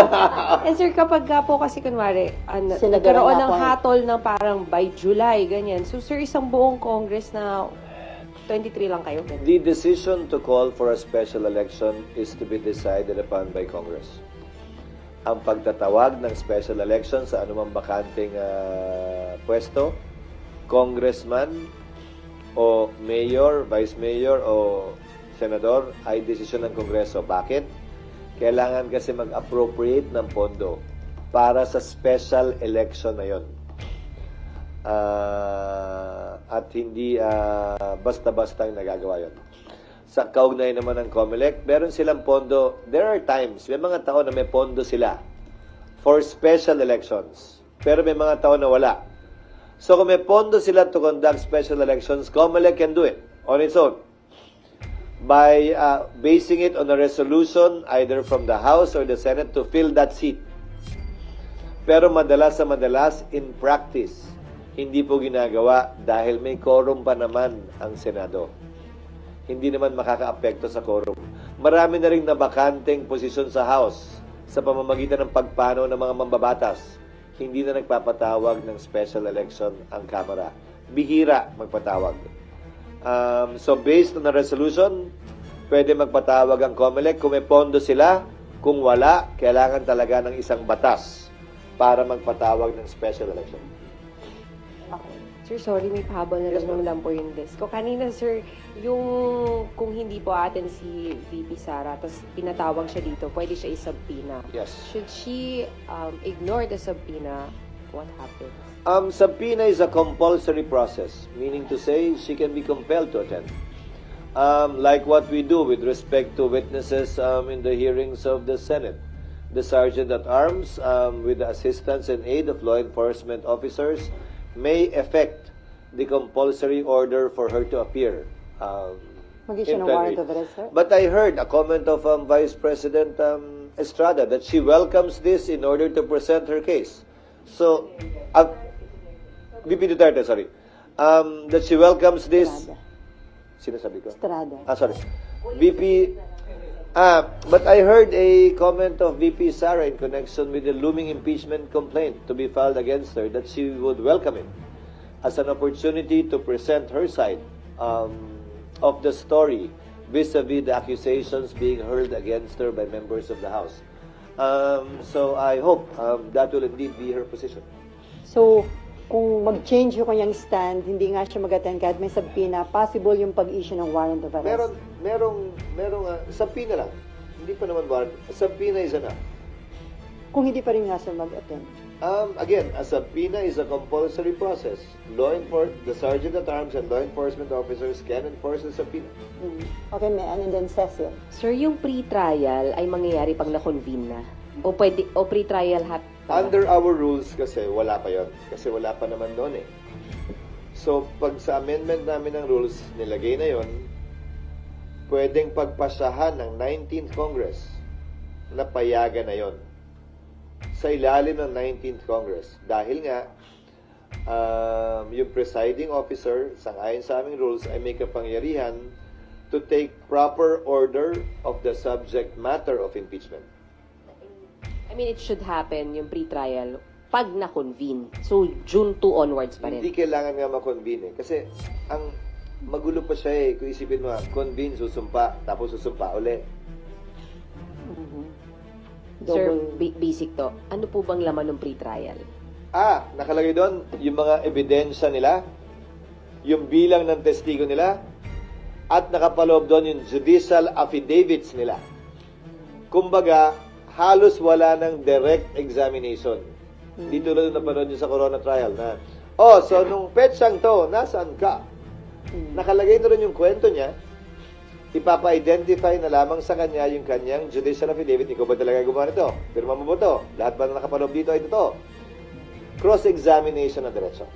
Speaker 10: And sir, kapag po kasi kunwari,
Speaker 2: Senador
Speaker 10: nagkaroon
Speaker 2: na
Speaker 10: ng
Speaker 2: appoint.
Speaker 10: hatol ng parang by July, ganyan. So, sir, isang buong Congress na 23 lang kayo. Ganyan.
Speaker 1: The decision to call for a special election is to be decided upon by Congress. Ang pagtatawag ng special election sa anumang bakanting pwesto, congressman o mayor, vice mayor o senador ay desisyon ng Kongreso. Bakit? Kailangan kasi mag-appropriate ng pondo para sa special election na yon. At hindi basta-basta yung nagagawa yun. Sa kaugnay naman ng COMELEC, meron silang pondo. There are times, may mga taon na may pondo sila for special elections. Pero may mga taon na wala. So kung may pondo sila to conduct special elections, COMELEC can do it on its own by basing it on a resolution either from the House or the Senate to fill that seat. Pero madalas in practice, hindi po ginagawa dahil may quorum pa naman ang Senado. Hindi naman makakaapekto sa quorum. Marami na rin nabakanteng posisyon sa House sa pamamagitan ng pagpanaw ng mga mambabatas. Hindi na nagpapatawag ng special election ang Kamara. Bihira magpatawag. So based on the resolution, pwede magpatawag ang COMELEC kung may pondo sila. Kung wala, kailangan talaga ng isang batas para magpatawag ng special election.
Speaker 10: Sir, sorry, may pahabol na lang po yung desk ko. Kanina, sir, yung kung hindi po atin si VP Sara, tapos pinatawag siya dito, pwede siya isubpoena.
Speaker 1: Yes.
Speaker 10: Should she ignore the subpoena? What happens?
Speaker 1: Subpoena is a compulsory process, meaning to say she can be compelled to attend. Like what we do with respect to witnesses in the hearings of the Senate. The Sergeant at Arms, with the assistance and aid of law enforcement officers, may effect the compulsory order for her to appear.
Speaker 2: Mag-issue ng warrant of arrest, sir?
Speaker 1: But I heard a comment of Vice President Estrada that she welcomes this in order to present her case. So, VP Duterte, sorry. That she welcomes this... Sinasabi ko?
Speaker 2: Estrada.
Speaker 1: Sorry. VP... but I heard a comment of VP Sara in connection with the looming impeachment complaint to be filed against her that she would welcome it as an opportunity to present her side of the story vis-a-vis the accusations being hurled against her by members of the House. So I hope that will indeed be her position.
Speaker 2: So, kung mag-change yung kanyang stand, hindi nga siya mag-attend kahit may subpoena, possible yung pag-issue ng warrant of arrest?
Speaker 1: Merong subpoena lang. Hindi pa naman warrant. Subpoena is enough.
Speaker 2: Kung hindi pa rin nga siya mag-attend.
Speaker 1: Again, a subpoena is a compulsory process. The Sergeant at Arms and law enforcement officers can enforce the subpoena.
Speaker 2: Okay, and then Cecil.
Speaker 3: Sir, yung pre-trial ay mangyayari pag na-convene na? O pre-trial
Speaker 1: Under our rules kasi, wala pa yon. Kasi wala pa naman doon eh. So, pag sa amendment namin ng rules, nilagay na yon, pwedeng pagpasahan ng 19th Congress na payagan na yon sa ilalim ng 19th Congress. Dahil nga, yung presiding officer, sangayon sa aming rules, ay may kapangyarihan to take proper order of the subject matter of impeachment.
Speaker 3: I mean, it should happen, yung pre-trial, pag na-convene. So, June 2 onwards pa rin.
Speaker 1: Hindi kailangan nga ma-convene eh. Kasi, ang magulo pa siya eh. Kung isipin mo, convene, susumpa, tapos susumpa uli.
Speaker 3: Sir, basic to. Ano po bang laman ng pre-trial?
Speaker 1: Nakalagay doon yung mga ebidensya nila, yung bilang ng testigo nila, at nakapaloob doon yung judicial affidavits nila. Kumbaga, halos wala ng direct examination. Di tulad na napanood nyo sa Corona trial na, so nung petsang to, nasaan ka? Nakalagay doon yung kwento niya, ipapa-identify na lamang sa kanya yung kanyang judicial affidavit. Ikaw ba talaga gumawa nito? Pirma mo ba ito? Lahat ba na nakapaloob dito ay totoo? Cross-examination na diretso.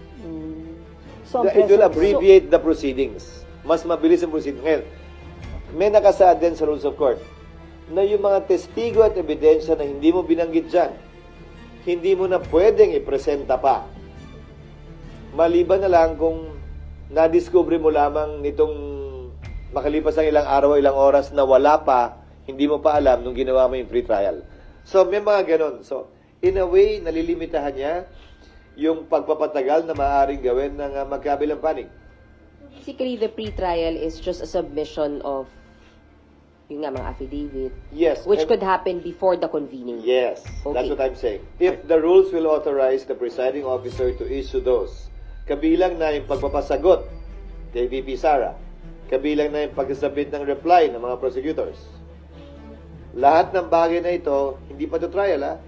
Speaker 2: So,
Speaker 1: It will abbreviate the proceedings. Mas mabilis ang proceeding. Ngayon, may nakasaad din sa rules of court na yung mga testigo at ebidensya na hindi mo binanggit dyan, hindi mo na pwedeng ipresenta pa. Maliban na lang kung nadiscover mo lamang nitong makalipas ang ilang araw o ilang oras na wala pa, hindi mo pa alam nung ginawa mo yung pre-trial. So, may mga ganon. So, in a way, nalilimitahan niya yung pagpapatagal na maaaring gawin ng magkabilang panig.
Speaker 3: Basically, the pre-trial is just a submission of yung nga mga affidavit.
Speaker 1: Yes.
Speaker 3: Which could happen before the convening.
Speaker 1: Yes.
Speaker 3: Okay.
Speaker 1: That's what I'm saying. If the rules will authorize the presiding officer to issue those, kabilang na yung pagpapasagot kay VP Sara, kabilang na yung pagsasabit ng reply ng mga prosecutors. Lahat ng bagay na ito, hindi pa to trial,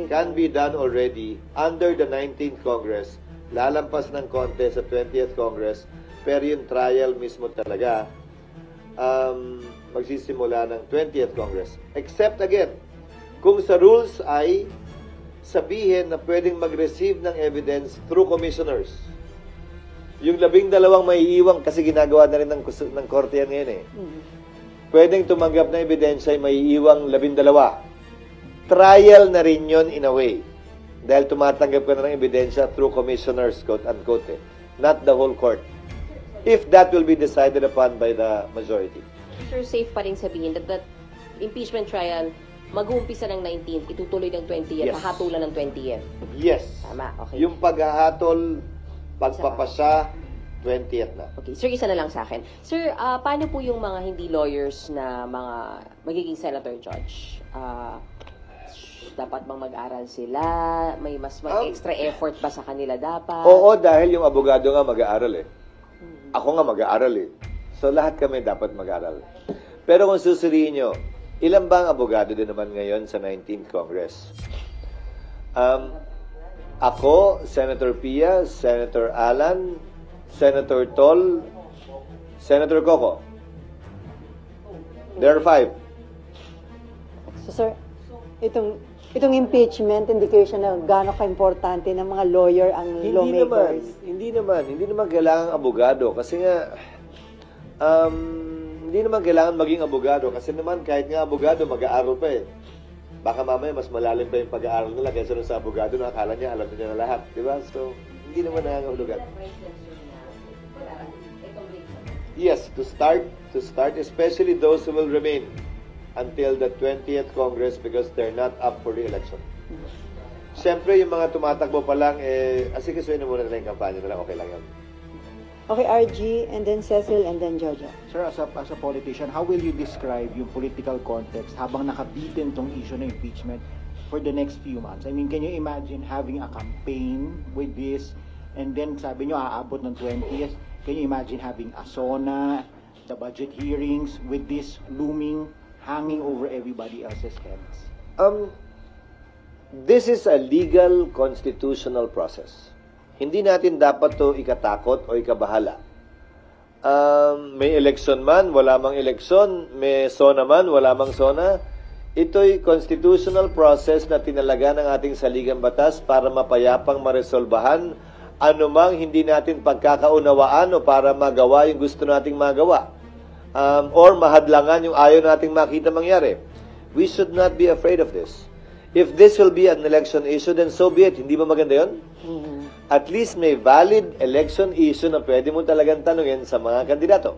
Speaker 1: can be done already under the 19th Congress. Lalampas ng konti sa 20th Congress, pero yung trial mismo talaga, magsisimula ng 20th Congress. Except again, kung sa rules ay sabihin na pwedeng mag-receive ng evidence through commissioners. Yung 12 may iiwang kasi ginagawa na rin ng korte yan ngayon eh. Pwedeng tumanggap na ebidensya ay may iiwang 12. Trial na rin yun in a way. Dahil tumatanggap ka na ng ebidensya through commissioners, quote-unquote eh. Not the whole court. If that will be decided upon by the majority.
Speaker 3: Sure, safe pa rin sabihin that the impeachment trial mag-uumpisa ng 19th, itutuloy ng 20th,
Speaker 1: Yes.
Speaker 3: hahatulan ng 20th.
Speaker 1: Yes.
Speaker 3: Tama, okay.
Speaker 1: Yung paghahatol, pagpapasya, 20th na.
Speaker 3: Okay, sir, isa na lang sa akin. Sir, paano po yung mga hindi lawyers na mga magiging senator judge? Dapat bang mag-aral sila? May mas extra effort ba sa kanila dapat?
Speaker 1: Oo, dahil yung abogado nga mag-aaral eh. Ako nga mag-aaral eh. So lahat kami dapat mag-aaral. Pero kung susuriin nyo, ilan ba ang abogado din naman ngayon sa 19th Congress? Ako, Senator Pia, Senator Alan, Senator Tol, Senator Coco. There are 5.
Speaker 2: So, sir, itong impeachment, indication na gaano ka-importante ng mga lawyer ang lawmakers.
Speaker 1: Hindi naman kailangan abogado kasi nga hindi naman kailangan maging abogado kasi naman kahit nga abogado mag-aaral pa eh. Baka mamaya mas malalim pa yung pag-aaral nila kaysa sa abogado na akala niya alam niya na lahat, di ba? So, hindi naman nangangahulugan. Yes, to start, especially those who will remain until the 20th Congress because they're not up for re-election. Siyempre, yung mga tumatakbo pa lang, asikasuhin na muna nila yung kampanya nila, okay lang yan.
Speaker 2: Okay, RG, and then Cecil, and then Jojo.
Speaker 4: Sir, as a politician, how will you describe yung political context habang nakabitin tong issue ng impeachment for the next few months? I mean, can you imagine having a campaign with this and then sabi nyo aabot ng 20th? Can you imagine having a SONA, the budget hearings with this looming, hanging over everybody else's heads?
Speaker 1: This is a legal constitutional process. Hindi natin dapat to ikatakot o ikabahala. May election man, wala mang election, may SONA man, wala mang SONA. Ito'y constitutional process na tinalaga ng ating saligang batas para mapayapang maresolbahan anumang hindi natin pagkakaunawaan o para magawa yung gusto nating magawa. or mahadlangan yung ayaw nating makita mangyari. We should not be afraid of this. If this will be an election issue, then so be it. Hindi ba maganda yun? At least may valid election issue na pwede mo talagang tanungin sa mga kandidato.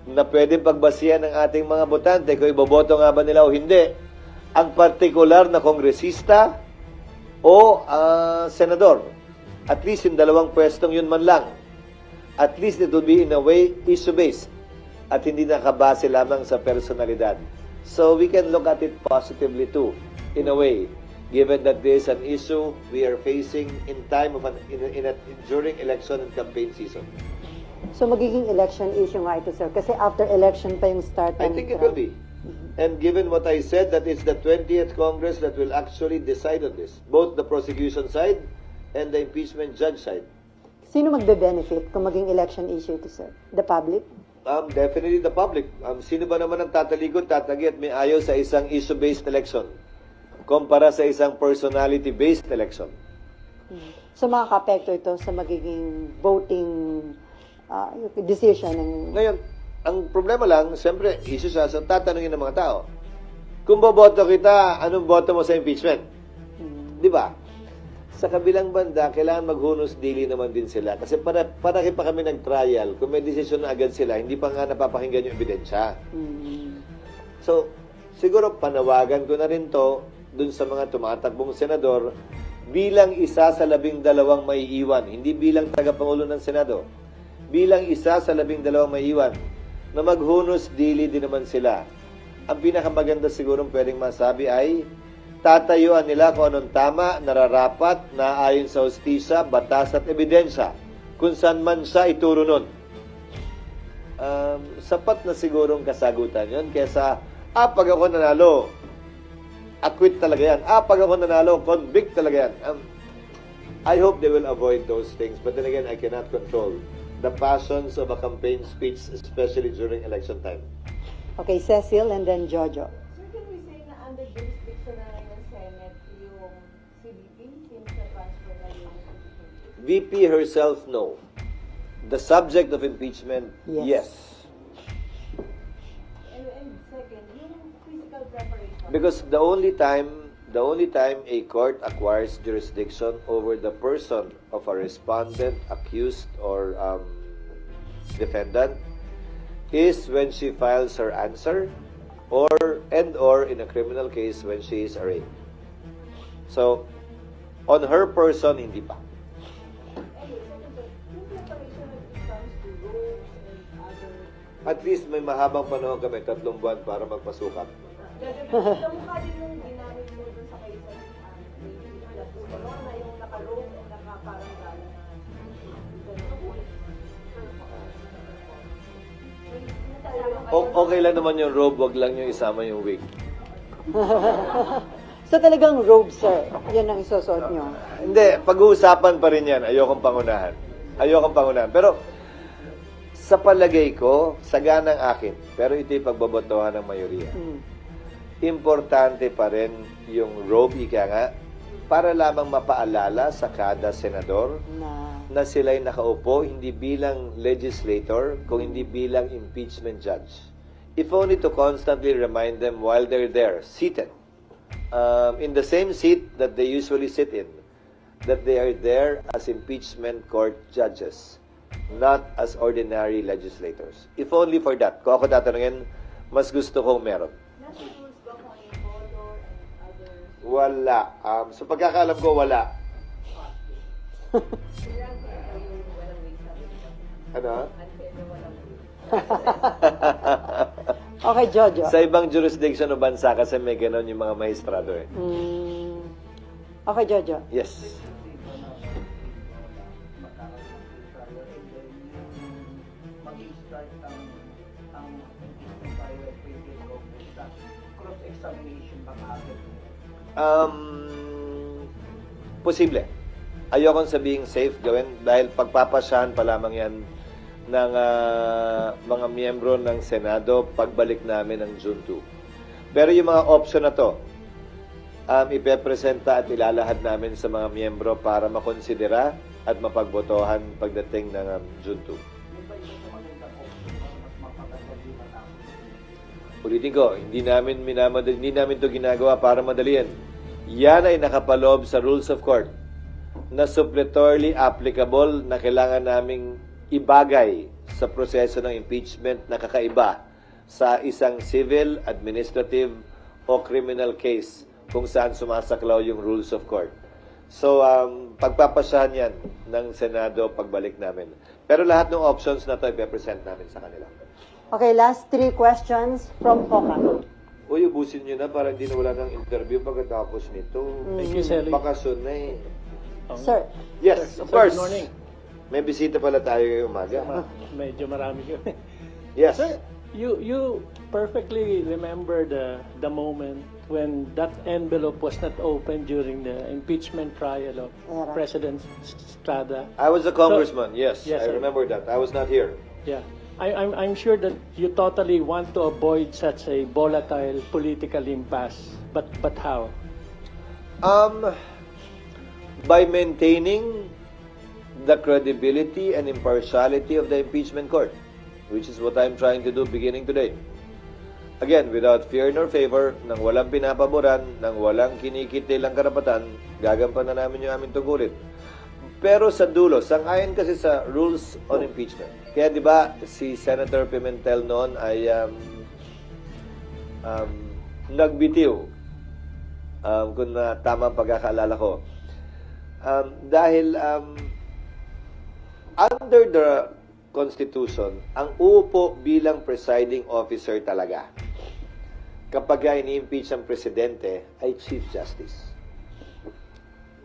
Speaker 1: Na pwede pagbasihan ng ating mga botante kung iboboto nga ba nila o hindi. Ang partikular na kongresista o senador. At least yung dalawang pwestong yun man lang. At least it will be in a way issue-based. At hindi nakabase lamang sa personalidad. So we can look at it positively too, in a way, given that there is an issue we are facing in time of during election and campaign season.
Speaker 2: So magiging election issue nga ito, sir. Kasi after election pa yung start.
Speaker 1: I think it will be. And given what I said, that it's the 20th Congress that will actually decide on this, both the prosecution side and the impeachment judge side.
Speaker 2: Sino magbe-benefit kung maging election issue ito, sir? The public?
Speaker 1: Definitely the public. Sino ba naman ang tatalikod, tatagi at may ayaw sa isang issue-based election kumpara sa isang personality-based election?
Speaker 2: So makaka-apekto ito sa magiging voting decision ng...
Speaker 1: Ngayon, ang problema lang, siyempre, issue siya sa tatanungin ng mga tao. Kung boboto kita, anong boto mo sa impeachment? Di ba? Sa kabilang banda, kailangan maghunos dili naman din sila. Kasi para pa kami nag-trial, kung may desisyon na agad sila, hindi pa nga napapakinggan yung ebidensya. So, siguro panawagan ko na rin to dun sa mga tumatakbong senador bilang isa sa 12 maiiwan, hindi bilang tagapangulo ng Senado. Bilang isa sa 12 maiiwan na maghunos dili din naman sila. Ang pinakamaganda siguro pwedeng masabi ay tatayuan nila kung anong tama, nararapat, na ayon sa hustisya, batas at ebidensya. Kung saan man siya ituro nun. Sapat na sigurong kasagutan yun. Kesa, pag ako nanalo, acquit talaga yan. Pag ako nanalo, convict talaga yan. I hope they will avoid those things. But then again, I cannot control the passions of a campaign speech, especially during election time.
Speaker 2: Okay, Cecil and then Jojo.
Speaker 11: Sir, can we say na under jurisdiction na ng Senate yung CBP since na-transfer na yung
Speaker 1: VP herself, no. The subject of impeachment, yes.
Speaker 11: And second, yung physical preparation.
Speaker 1: Because the only time a court acquires jurisdiction over the person of a respondent, accused, or defendant is when she files her answer or in a criminal case when she is arraigned. So, on her person, hindi pa. At least may mahabang panahon kami, 3 buwan para magpasukat.
Speaker 11: Kamukha din yung ginamit mo dun sa kaysa na yung naka-robe o naka-parang gala
Speaker 1: Okay lang naman yung robe, wag lang yung isama yung wig.
Speaker 2: So talagang robe, sir. Yan ang isusuot nyo.
Speaker 1: Hindi, pag-uusapan pa rin yan. Ayokong pangunahan. Pero, sa palagay ko, saganang akin. Pero ito'y pagbabotohan ng mayoriya. Importante pa rin yung robe, ika nga, para lamang mapaalala sa kada senador na sila'y nakaupo, hindi bilang legislator, kung hindi bilang impeachment judge. If only to constantly remind them while they're there, seated, in the same seat that they usually sit in, that they are there as impeachment court judges, not as ordinary legislators. If only for that. Kung ako tatanungin, mas gusto kong meron. Wala. Sa pagkakaalam ko, wala. Ano?
Speaker 2: Okay, Jojo.
Speaker 1: Sa ibang jurisdiction o bansa kasi may ganon yung mga maestrado eh.
Speaker 2: Okay, Jojo.
Speaker 1: Yes. Posible. Ayokong sabihing safe gawin dahil pagpapasyahan pa lamang yan ng mga miyembro ng Senado pagbalik namin ng June 2. Pero yung mga option na to, ipepresenta at ilalahad namin sa mga miyembro para makonsidera at mapagbotohan pagdating ng June 2. Ulitin ko, hindi namin to ginagawa para madalian. Yan ay nakapaloob sa rules of court na suppletorily applicable na kailangan naming ibagay sa proseso ng impeachment na kakaiba sa isang civil, administrative o criminal case kung saan sumasaklaw yung rules of court. So, pagpapasyahan yan ng Senado pagbalik namin. Pero lahat ng options na to ipe-present namin sa kanila.
Speaker 2: Okay, last 3 questions from Poca.
Speaker 1: Uy, ubusin nyo na para hindi na wala ng interview pagkatapos nito.
Speaker 12: Thank you, Sally.
Speaker 1: Bakasyon na eh.
Speaker 2: Sir.
Speaker 1: Yes,
Speaker 12: Sir,
Speaker 1: of course.
Speaker 12: good morning.
Speaker 1: May bisita pala tayo ngayong umaga.
Speaker 12: Medyo marami yun.
Speaker 1: Yes.
Speaker 12: Sir, you perfectly remember the moment when that envelope was not opened during the impeachment trial of President Estrada.
Speaker 1: I was a congressman, yes.
Speaker 12: Yes,
Speaker 1: I
Speaker 12: sir.
Speaker 1: remember that. I was not here.
Speaker 12: Yeah. I'm sure that you totally want to avoid such a volatile political impasse. But how?
Speaker 1: By maintaining the credibility and impartiality of the impeachment court, which is what I'm trying to do beginning today. Again, without fear nor favor, nang walang pinapaboran, nang walang kinikitilang karapatan, gagampan na namin yung aming tungkulin. Pero sa dulo, sang-ayon kasi sa rules on impeachment. Kaya di ba si Senator Pimentel noon ay nagbitiw, kung tama ang pagkakaalala ko. Dahil under the Constitution, ang uupo bilang presiding officer talaga kapag ini-impeach ang presidente ay Chief Justice.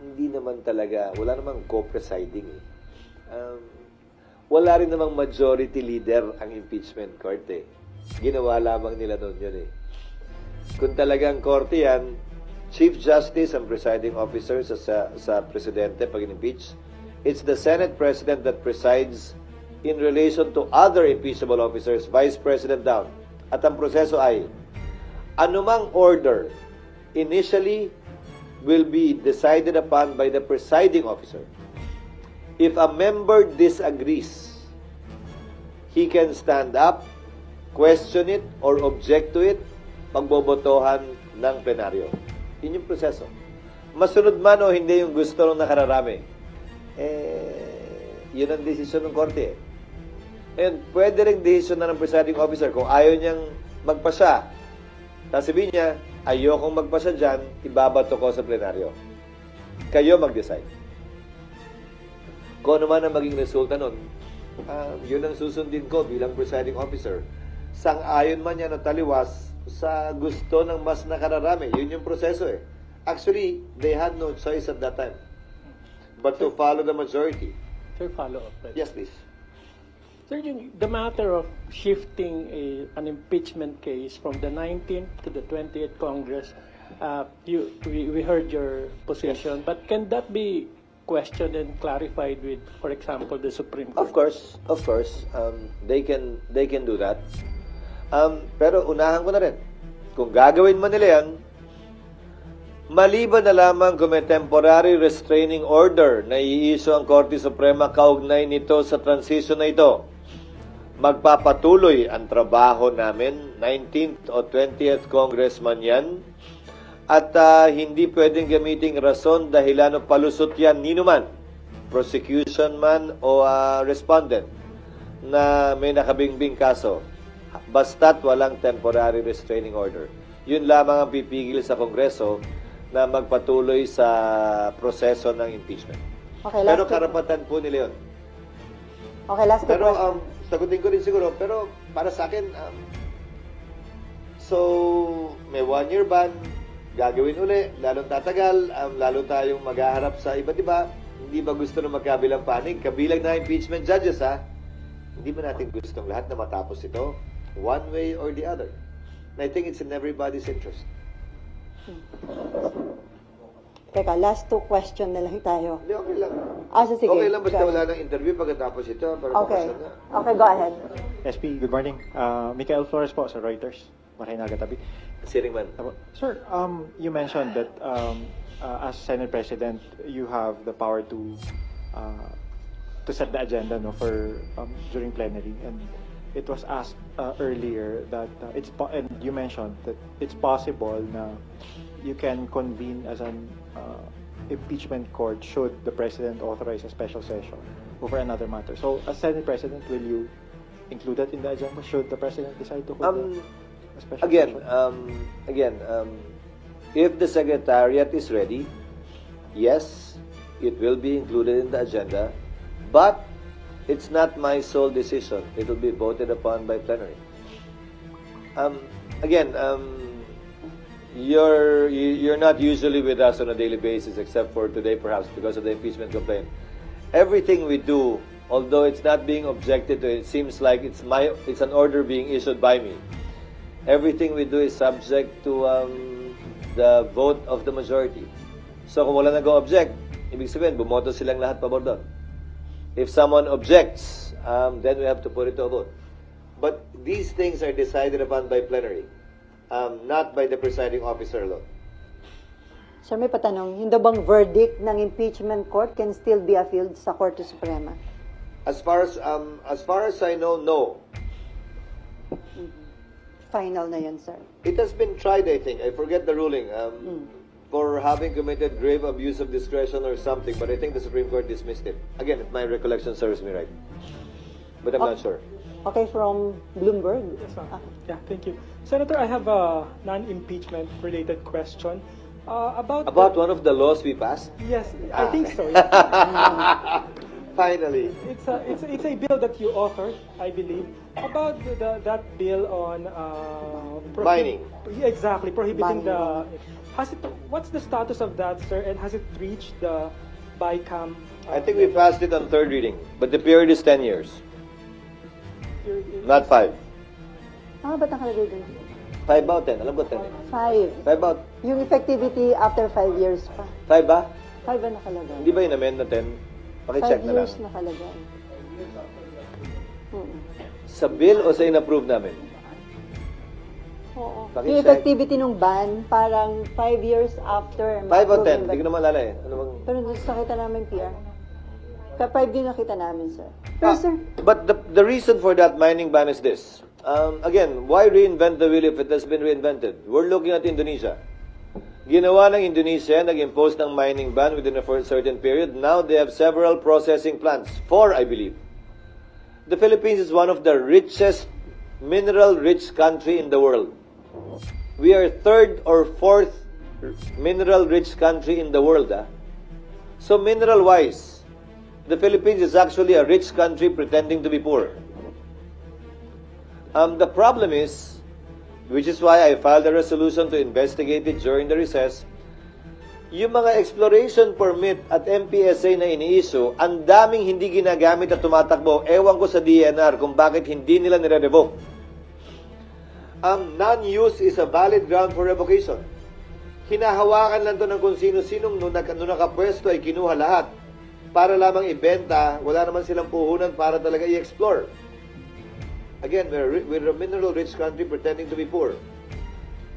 Speaker 1: Hindi naman talaga, wala namang co-presiding eh. Wala rin namang majority leader ang impeachment court eh. Ginawa lamang nila noon yun eh. Kung talagang korte yan, Chief Justice ang presiding officer sa presidente pag in-impeach. It's the Senate President that presides in relation to other impeachable officers, Vice President down. At ang proseso ay, anumang order initially will be decided upon by the presiding officer. If a member disagrees, he can stand up, question it, or object to it, pagbobotohan ng plenaryo. Yun yung proseso. Masunod man o hindi yung gusto ng nakararami, yun ang desisyon ng korte. And pwede rin desisyon na ng presiding officer kung ayaw niyang magpasya. Tapos sabihin niya, ayokong magpasya dyan, ibabato ko sa plenaryo. Kayo mag-decide. Kung ano man ang maging resulta nun, yun ang susundin ko bilang presiding officer. Sang-ayon man yan o taliwas sa gusto ng mas nakararami. Yun yung proseso eh. Actually, they had no choice at that time but to follow the majority.
Speaker 12: Sir, follow-up.
Speaker 1: Yes, please.
Speaker 12: Sir, the matter of shifting an impeachment case from the 19th to the 20th Congress, we heard your position, but can that be questioned and clarified with, for example, the Supreme Court?
Speaker 1: Of course. They can do that. Pero unahan ko na rin. Kung gagawin man nila yan, maliban na lamang kung may temporary restraining order na i-issue ang Korte Suprema kaugnay nito sa transition na ito, magpapatuloy ang trabaho namin, 19th o 20th Congressman yan, at hindi pwedeng gamiting rason dahilan o palusot yan ninuman, prosecution man o respondent na may nakabingbing kaso, basta't walang temporary restraining order. Yun lamang ang pipigil sa Kongreso na magpatuloy sa proseso ng impeachment.
Speaker 2: Okay,
Speaker 1: Pero karapatan po nila yun.
Speaker 2: Okay, last two
Speaker 1: Pero
Speaker 2: questions.
Speaker 1: sagutin ko rin siguro, pero para sa akin, so may 1-year ban, gagawin uli, lalong tatagal, lalo tayong maghaharap sa iba't iba. Hindi ba gusto na magkabilang panig? Kabilang na impeachment judges, ha? Hindi ba natin gustong lahat na matapos ito? One way or the other. And I think it's in everybody's interest.
Speaker 2: Teka, last 2 question na lang tayo.
Speaker 1: Hindi, okay lang.
Speaker 2: Sige.
Speaker 1: Okay lang, basta wala ng interview pagkatapos ito. Para
Speaker 2: Okay.
Speaker 1: makasal na.
Speaker 2: Okay, go ahead.
Speaker 9: SP, good morning. Michael Flores po sa Reuters. Makinig Tabi.
Speaker 1: Siring man.
Speaker 9: Sir, you mentioned that as Senate President, you have the power to set the agenda for during plenary. And
Speaker 13: it was asked earlier that and you mentioned that it's possible na you can convene as an impeachment court should the president authorize a special session over another matter. So, as Senate President, will you include that in the agenda should the president decide to hold a special session?
Speaker 1: If the Secretariat is ready, yes, it will be included in the agenda, but it's not my sole decision. It will be voted upon by plenary. You're not usually with us on a daily basis, except for today, perhaps because of the impeachment complaint. Everything we do, although it's not being objected to, it seems like it's an order being issued by me. Everything we do is subject to the vote of the majority. So kung wala nag-object, ibig sabihin, bumoto silang lahat pabor doon. If someone objects, then we have to put it to a vote. But these things are decided upon by plenary, not by the presiding officer alone.
Speaker 2: Sir, may patanong, yung bang verdict ng impeachment court can still be appealed sa Korte Suprema?
Speaker 1: As far as I know, no.
Speaker 2: Final na yun, sir.
Speaker 1: It has been tried, I think. I forget the ruling. For having committed grave abuse of discretion or something, but I think the Supreme Court dismissed it. Again, if my recollection serves me right. But I'm not sure.
Speaker 2: Okay, from Bloomberg.
Speaker 12: Yes, ma'am. Yeah, thank you. Senator, I have a non-impeachment related question. About
Speaker 1: one of the laws we passed?
Speaker 12: Yes, I think so. Yeah.
Speaker 1: Finally.
Speaker 12: It's a bill that you authored, I believe, about that bill on
Speaker 1: mining.
Speaker 12: Exactly, prohibiting the. What's the status of that, sir? And has it reached the BICAM?
Speaker 1: I think we passed it on third reading, but the period is 10 years, not 5.
Speaker 2: Ba't nakalagay dun?
Speaker 1: 5 ba o 10? Alam ko 10.
Speaker 2: 5.
Speaker 1: 5 ba?
Speaker 2: Yung effectivity after 5 years pa.
Speaker 1: 5 ba?
Speaker 2: 5 ba nakalagay?
Speaker 1: Hindi ba in-amend na 10? Pakicheck na lang.
Speaker 2: 5 years nakalagay.
Speaker 1: Sa bill o sa in-approve namin?
Speaker 2: Oo.
Speaker 1: Pakicheck.
Speaker 2: Yung effectivity ng ban, parang 5 years after.
Speaker 1: 5 o 10? Hindi ko na maalala eh. Ano bang...
Speaker 2: Pero nakita namin, PR. Kaya 5 din nakita namin, sir. Pero, sir...
Speaker 1: But the reason for that mining ban is this. Again, why reinvent the wheel if it has been reinvented? We're looking at Indonesia. Ginawa ng Indonesia, nag-impose ng mining ban within a certain period. Now they have several processing plants. 4, I believe. The Philippines is one of the richest mineral-rich country in the world. We are 3rd or 4th mineral-rich country in the world. So mineral-wise, the Philippines is actually a rich country pretending to be poor. The problem is, which is why I filed a resolution to investigate it during the recess, yung mga exploration permit at MPSA na ini-issue, ang daming hindi ginagamit at tumatakbo. Ewan ko sa DNR kung bakit hindi nila nire-revoke. Non-use is a valid ground for revocation. Hinahawakan lang to ng kung sino-sinong nung nakapwesto ay kinuha lahat para lamang ibenta, wala naman silang puhunan para talaga i-explore. Again, we're a mineral-rich country pretending to be poor.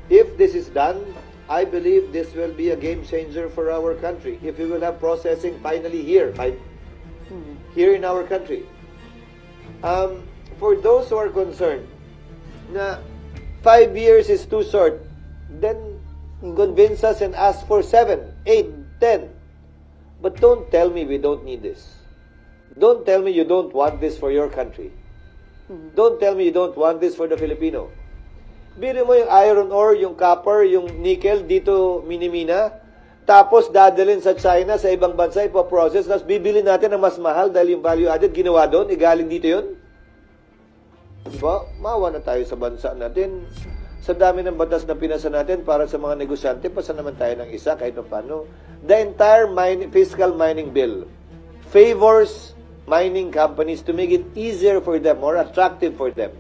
Speaker 1: If this is done, I believe this will be a game changer for our country. If we will have processing finally here in our country. For those who are concerned na 5 years is too short, then convince us and ask for 7, 8, 10. But don't tell me we don't need this. Don't tell me you don't want this for your country. Don't tell me you don't want this for the Filipino. Bili mo yung iron ore, yung copper, yung nickel dito minimina, tapos dadalhin sa China, sa ibang bansa, ipoprocess, tapos bibili natin ng mas mahal dahil yung value added ginawa doon, igaling dito yun. Diba? Maawa na tayo sa bansa natin. Sa dami ng batas na pinasa natin para sa mga negosyante, pasa naman tayo ng isa kahit pa paano. The entire fiscal mining bill favors mining companies to make it easier for them, more attractive for them.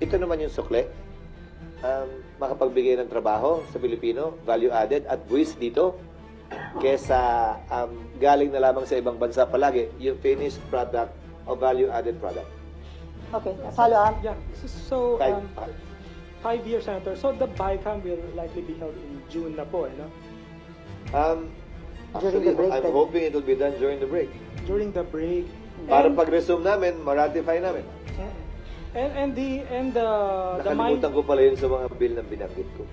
Speaker 1: Ito naman yung sukle. Makapagbigay ng trabaho sa Pilipino, value added at buwis dito, kesa galing na lamang sa ibang bansa palagi, yung finished product o value added product.
Speaker 2: Okay, follow up.
Speaker 12: Yeah, so 5 years, Senator. So the BICAM will likely be held in June na po, no?
Speaker 2: During the break,
Speaker 1: I'm hoping it will be done during the break.
Speaker 12: During the break.
Speaker 1: Para pag-resume namin, ma-ratify namin.
Speaker 14: And the
Speaker 1: Nakalimutan ko pala yun sa mga bill na binanggit ko.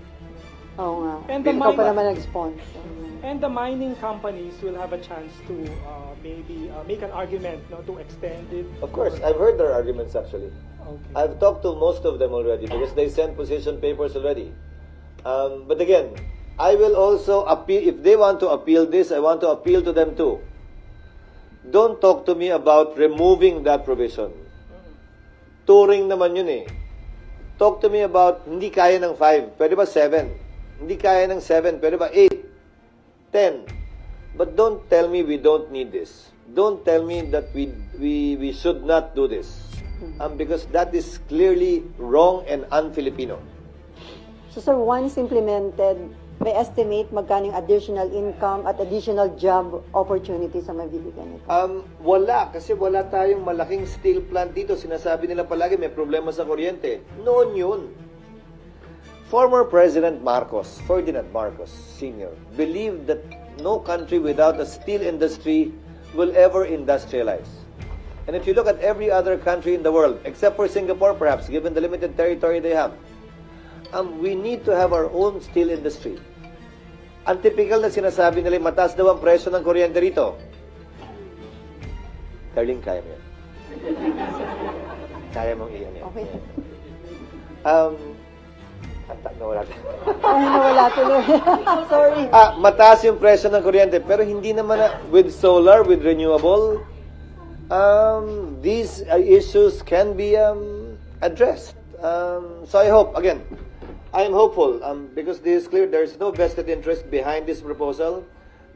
Speaker 2: Oo nga.
Speaker 14: And the
Speaker 2: Ikaw pa
Speaker 14: mine-
Speaker 2: naman nag-sponsor.
Speaker 14: And the mining companies will have a chance to maybe make an argument, no, to extend it.
Speaker 1: Of course, I've heard their arguments actually.
Speaker 14: Okay.
Speaker 1: I've talked to most of them already because they sent position papers already. But again, I will also appeal, if they want to appeal this, I want to appeal to them too. Don't talk to me about removing that provision. Touring naman yun eh. Talk to me about hindi kaya ng 5, pwede ba 7? Hindi kaya ng 7, pwede ba 8? 10. But don't tell me we don't need this. Don't tell me that we should not do this. Because that is clearly wrong and un-Filipino.
Speaker 2: So sir, once implemented, may estimate magkano yung additional income at additional job opportunities sa mabibigyan nito?
Speaker 1: Wala, kasi wala tayong malaking steel plant dito. Sinasabi nila palagi may problema sa kuryente. Noon yun. Former President Marcos, Ferdinand Marcos Sr., believed that no country without a steel industry will ever industrialize. And if you look at every other country in the world, except for Singapore perhaps, given the limited territory they have, we need to have our own steel industry. Ang typical na sinasabi nila, mataas daw ang presyo ng kuryente rito. Darling, kaya mo yan. Kaya mong iyan yan.
Speaker 2: Okay.
Speaker 1: Nawala.
Speaker 2: Ay, nawala tuloy. Sorry.
Speaker 1: Mataas yung presyo ng kuryente, pero hindi naman with solar, with renewable, these issues can be addressed. So I hope, again, I am hopeful because this is clear. There is no vested interest behind this proposal.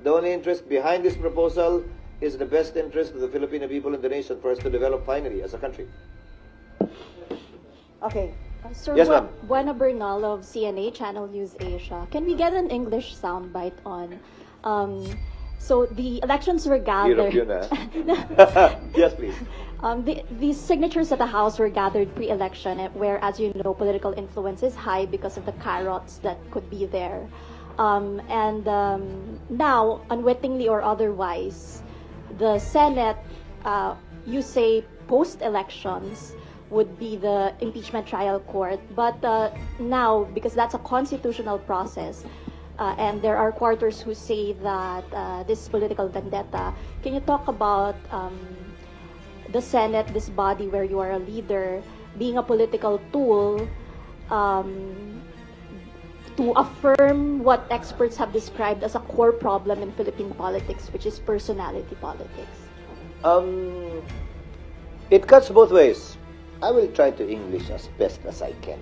Speaker 1: The only interest behind this proposal is the best interest of the Filipino people and the nation for us to develop finally as a country.
Speaker 2: Okay.
Speaker 15: Sir,
Speaker 1: Yes, ma'am.
Speaker 15: Buena Bernal of CNA Channel News Asia. Can we get an English soundbite on? So the elections were gathered.
Speaker 1: Hirap yun, Yes, please.
Speaker 15: The signatures at the House were gathered pre-election, where, as you know, political influence is high because of the carrots that could be there. Now, unwittingly or otherwise, the Senate, you say post-elections, would be the impeachment trial court. But now, because that's a constitutional process, and there are quarters who say that this is political vendetta, can you talk about the Senate, this body where you are a leader, being a political tool to affirm what experts have described as a core problem in Philippine politics, which is personality politics?
Speaker 1: It cuts both ways. I will try to English as best as I can.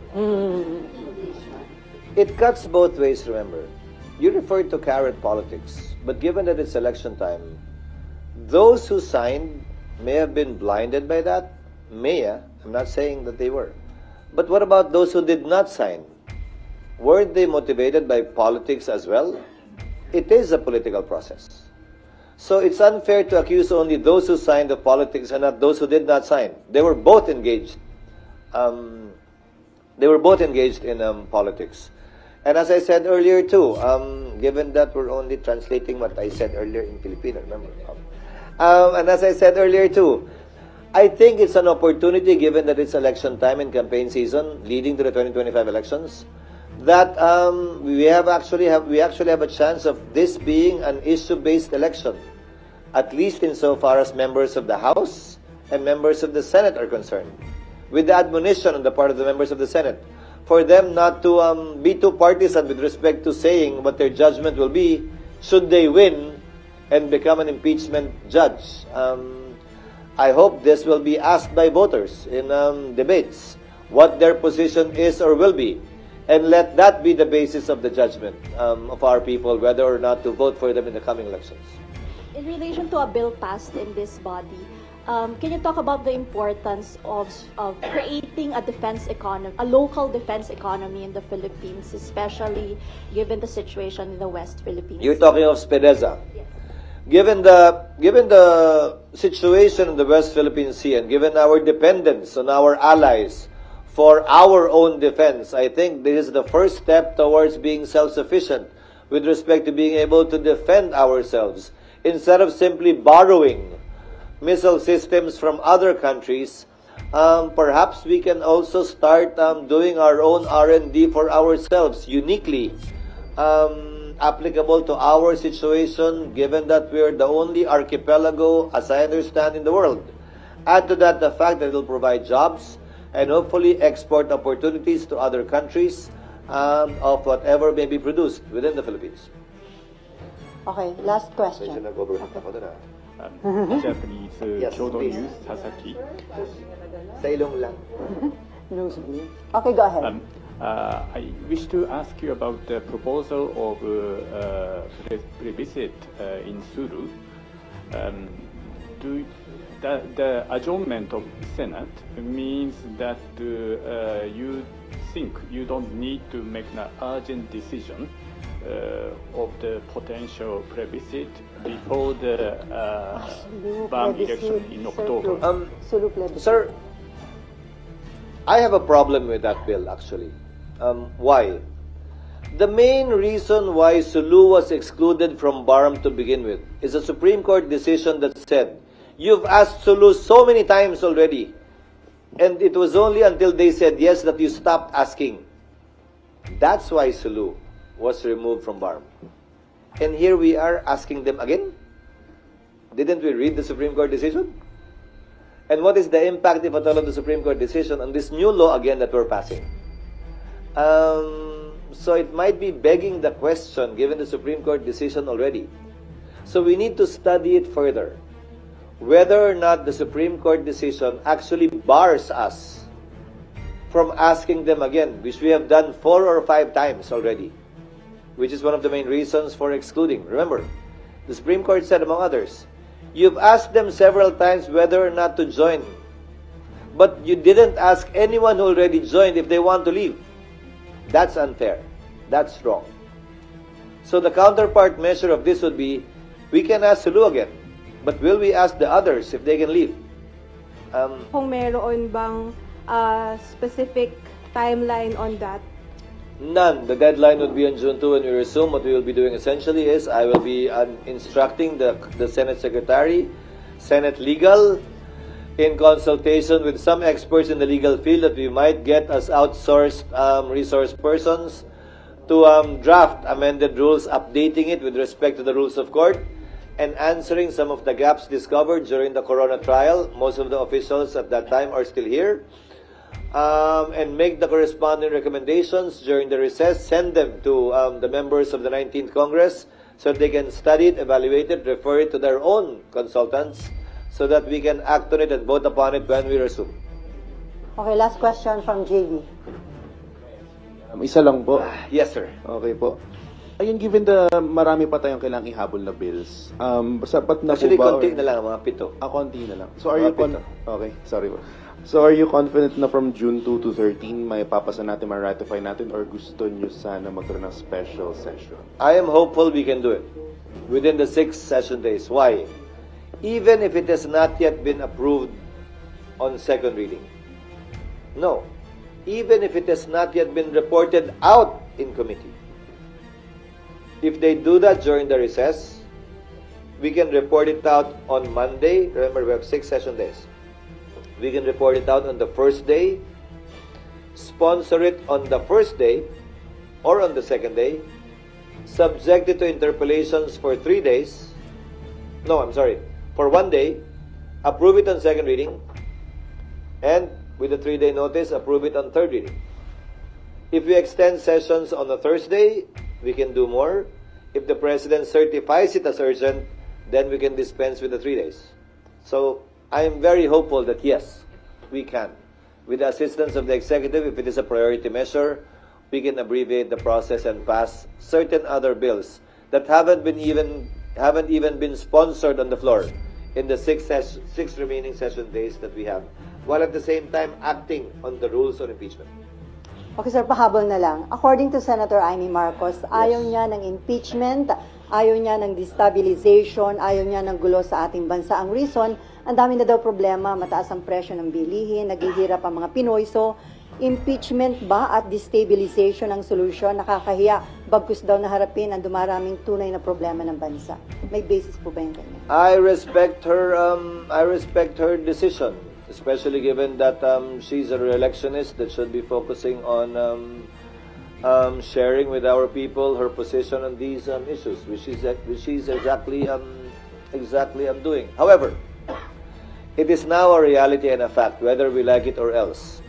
Speaker 1: It cuts both ways, remember. You referred to carrot politics, but given that it's election time, those who signed may have been blinded by that. I'm not saying that they were. But what about those who did not sign? Weren't they motivated by politics as well? It is a political process. So it's unfair to accuse only those who signed the politics and not those who did not sign. They were both engaged. They were both engaged in politics. And as I said earlier too, given that we're only translating what I said earlier in Filipino, remember? And as I said earlier too, I think it's an opportunity, given that it's election time and campaign season leading to the 2025 elections, that we actually have a chance of this being an issue-based election, at least insofar as members of the House and members of the Senate are concerned, with the admonition on the part of the members of the Senate for them not to be too partisan with respect to saying what their judgment will be should they win and become an impeachment judge. I hope this will be asked by voters in debates, what their position is or will be, and let that be the basis of the judgment of our people, whether or not to vote for them in the coming elections.
Speaker 15: In relation to a bill passed in this body, can you talk about the importance of creating a defense economy, a local defense economy in the Philippines, especially given the situation in the West Philippines?
Speaker 1: You're talking of SPEDEZA.
Speaker 15: Yes.
Speaker 1: Given the situation in the West Philippine Sea and given our dependence on our allies for our own defense, I think this is the first step towards being self-sufficient with respect to being able to defend ourselves, instead of simply borrowing missile systems from other countries perhaps we can also start doing our own R&D for ourselves, uniquely applicable to our situation, given that we're the only archipelago, as I understand, in the world. Add to that the fact that it will provide jobs and hopefully export opportunities to other countries of whatever may be produced within the Philippines.
Speaker 2: Okay, last question.
Speaker 16: Japanese
Speaker 1: Yes,
Speaker 16: Kyodo
Speaker 1: please.
Speaker 16: News, Sasaki.
Speaker 1: Sa ilong lang.
Speaker 2: Okay, go ahead.
Speaker 16: I wish to ask you about the proposal of plebiscite in Sulu. The adjournment of Senate means that you think you don't need to make an urgent decision of the potential plebiscite before the BAM election in October.
Speaker 1: Sir, I have a problem with that bill, actually. Why? The main reason why Sulu was excluded from BARM to begin with is a Supreme Court decision that said, you've asked Sulu so many times already, and it was only until they said yes that you stopped asking. That's why Sulu was removed from BARM. And here we are asking them again? Didn't we read the Supreme Court decision? And what is the impact, if at all, of the Supreme Court decision on this new law again that we're passing? So it might be begging the question, given the Supreme Court decision already. So we need to study it further, whether or not the Supreme Court decision actually bars us from asking them again, which we have done 4 or 5 times already, which is one of the main reasons for excluding. Remember, the Supreme Court said, among others, you've asked them several times whether or not to join, but you didn't ask anyone who already joined if they want to leave. That's unfair. That's wrong. So the counterpart measure of this would be, we can ask Sulu again, but will we ask the others if they can leave?
Speaker 11: Kung meron bang specific timeline on that?
Speaker 1: None. The deadline would be on June 2 when we resume. What we will be doing essentially is I will be instructing the Senate Secretary, Senate Legal, in consultation with some experts in the legal field that we might get as outsourced resource persons to draft amended rules, updating it with respect to the rules of court and answering some of the gaps discovered during the Corona trial. Most of the officials at that time are still here. And make the corresponding recommendations during the recess, send them to the members of the 19th Congress so they can study it, evaluate it, refer it to their own consultants so that we can act on it and vote upon it when we resume.
Speaker 2: Okay, last question from JV.
Speaker 17: Isa lang po.
Speaker 1: Yes, sir.
Speaker 17: Okay po. Ayun, given the marami pa tayong kailangang ihabol na bills, sapat na
Speaker 1: Actually,
Speaker 17: po ba?
Speaker 1: konti na lang, mga 7.
Speaker 17: Konti na lang. So, are you okay, sorry po. So, are you confident na from June 2 to 13, may papasa natin, ma-ratify natin, or gusto nyo sana magkaroon ng special session?
Speaker 1: I am hopeful we can do it within the 6 session days. Why? Even if it has not yet been approved on second reading. No. Even if it has not yet been reported out in committee. If they do that during the recess, we can report it out on Monday. Remember, we have 6 session days. We can report it out on the first day, sponsor it on the first day or on the second day, subject it to interpellations for 3 days. No, I'm sorry. For 1 day, approve it on second reading, and with a 3-day notice, approve it on third reading. If we extend sessions on a Thursday, we can do more. If the President certifies it as urgent, then we can dispense with the 3 days. So, I am very hopeful that yes, we can. With the assistance of the Executive, if it is a priority measure, we can abbreviate the process and pass certain other bills that haven't even been sponsored on the floor in the 6 remaining session days that we have, while at the same time acting on the rules on impeachment.
Speaker 2: Okay, sir, pahabol na lang. According to Senator Amy Marcos, ayaw niya ng impeachment, ayaw niya ng destabilization, ayaw niya ng gulo sa ating bansa. Ang reason, ang dami na daw problema, mataas ang presyo ng bilihin, naghihirap ang mga Pinoy. So, impeachment ba at destabilization ang solusyon? Nakakahiya, bagkus daw na harapin ang dumaraming tunay na problema ng bansa. May basis po ba yung kanya?
Speaker 1: I respect her decision. especially given that she's a re-electionist that should be focusing on sharing with our people her position on these issues, which she's exactly doing. However, it is now a reality and a fact, whether we like it or else.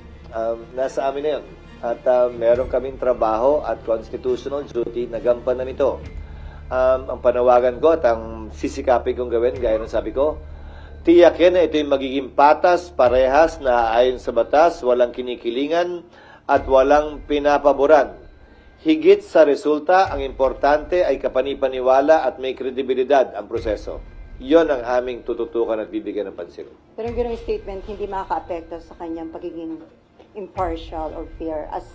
Speaker 1: Nasa amin na yun. At meron kaming trabaho at constitutional duty na gampanan ito. Ang panawagan ko at ang sisikapin kong gawin, gaya ng sabi ko, tiyakin na ito yung magiging patas, parehas na ayon sa batas, walang kinikilingan at walang pinapaboran. Higit sa resulta, ang importante ay kapanipaniwala at may kredibilidad ang proseso. Yon ang aming tututukan at bibigyan ng pansin.
Speaker 2: Pero yung gano'ng statement, hindi makaka-apekto sa kanyang pagiging impartial or fair as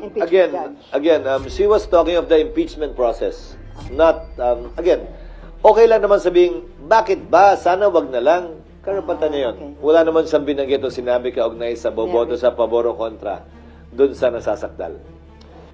Speaker 2: impeachment judge.
Speaker 1: Again, she was talking of the impeachment process. Not, again, okay lang naman sabihin, bakit ba? Sana wag na lang. Karapatan niya yun.
Speaker 2: Okay.
Speaker 1: Wala naman siyang binanggit o sinabi kaugnay sa boboto sa pabor o kontra dun sa nasasakdal.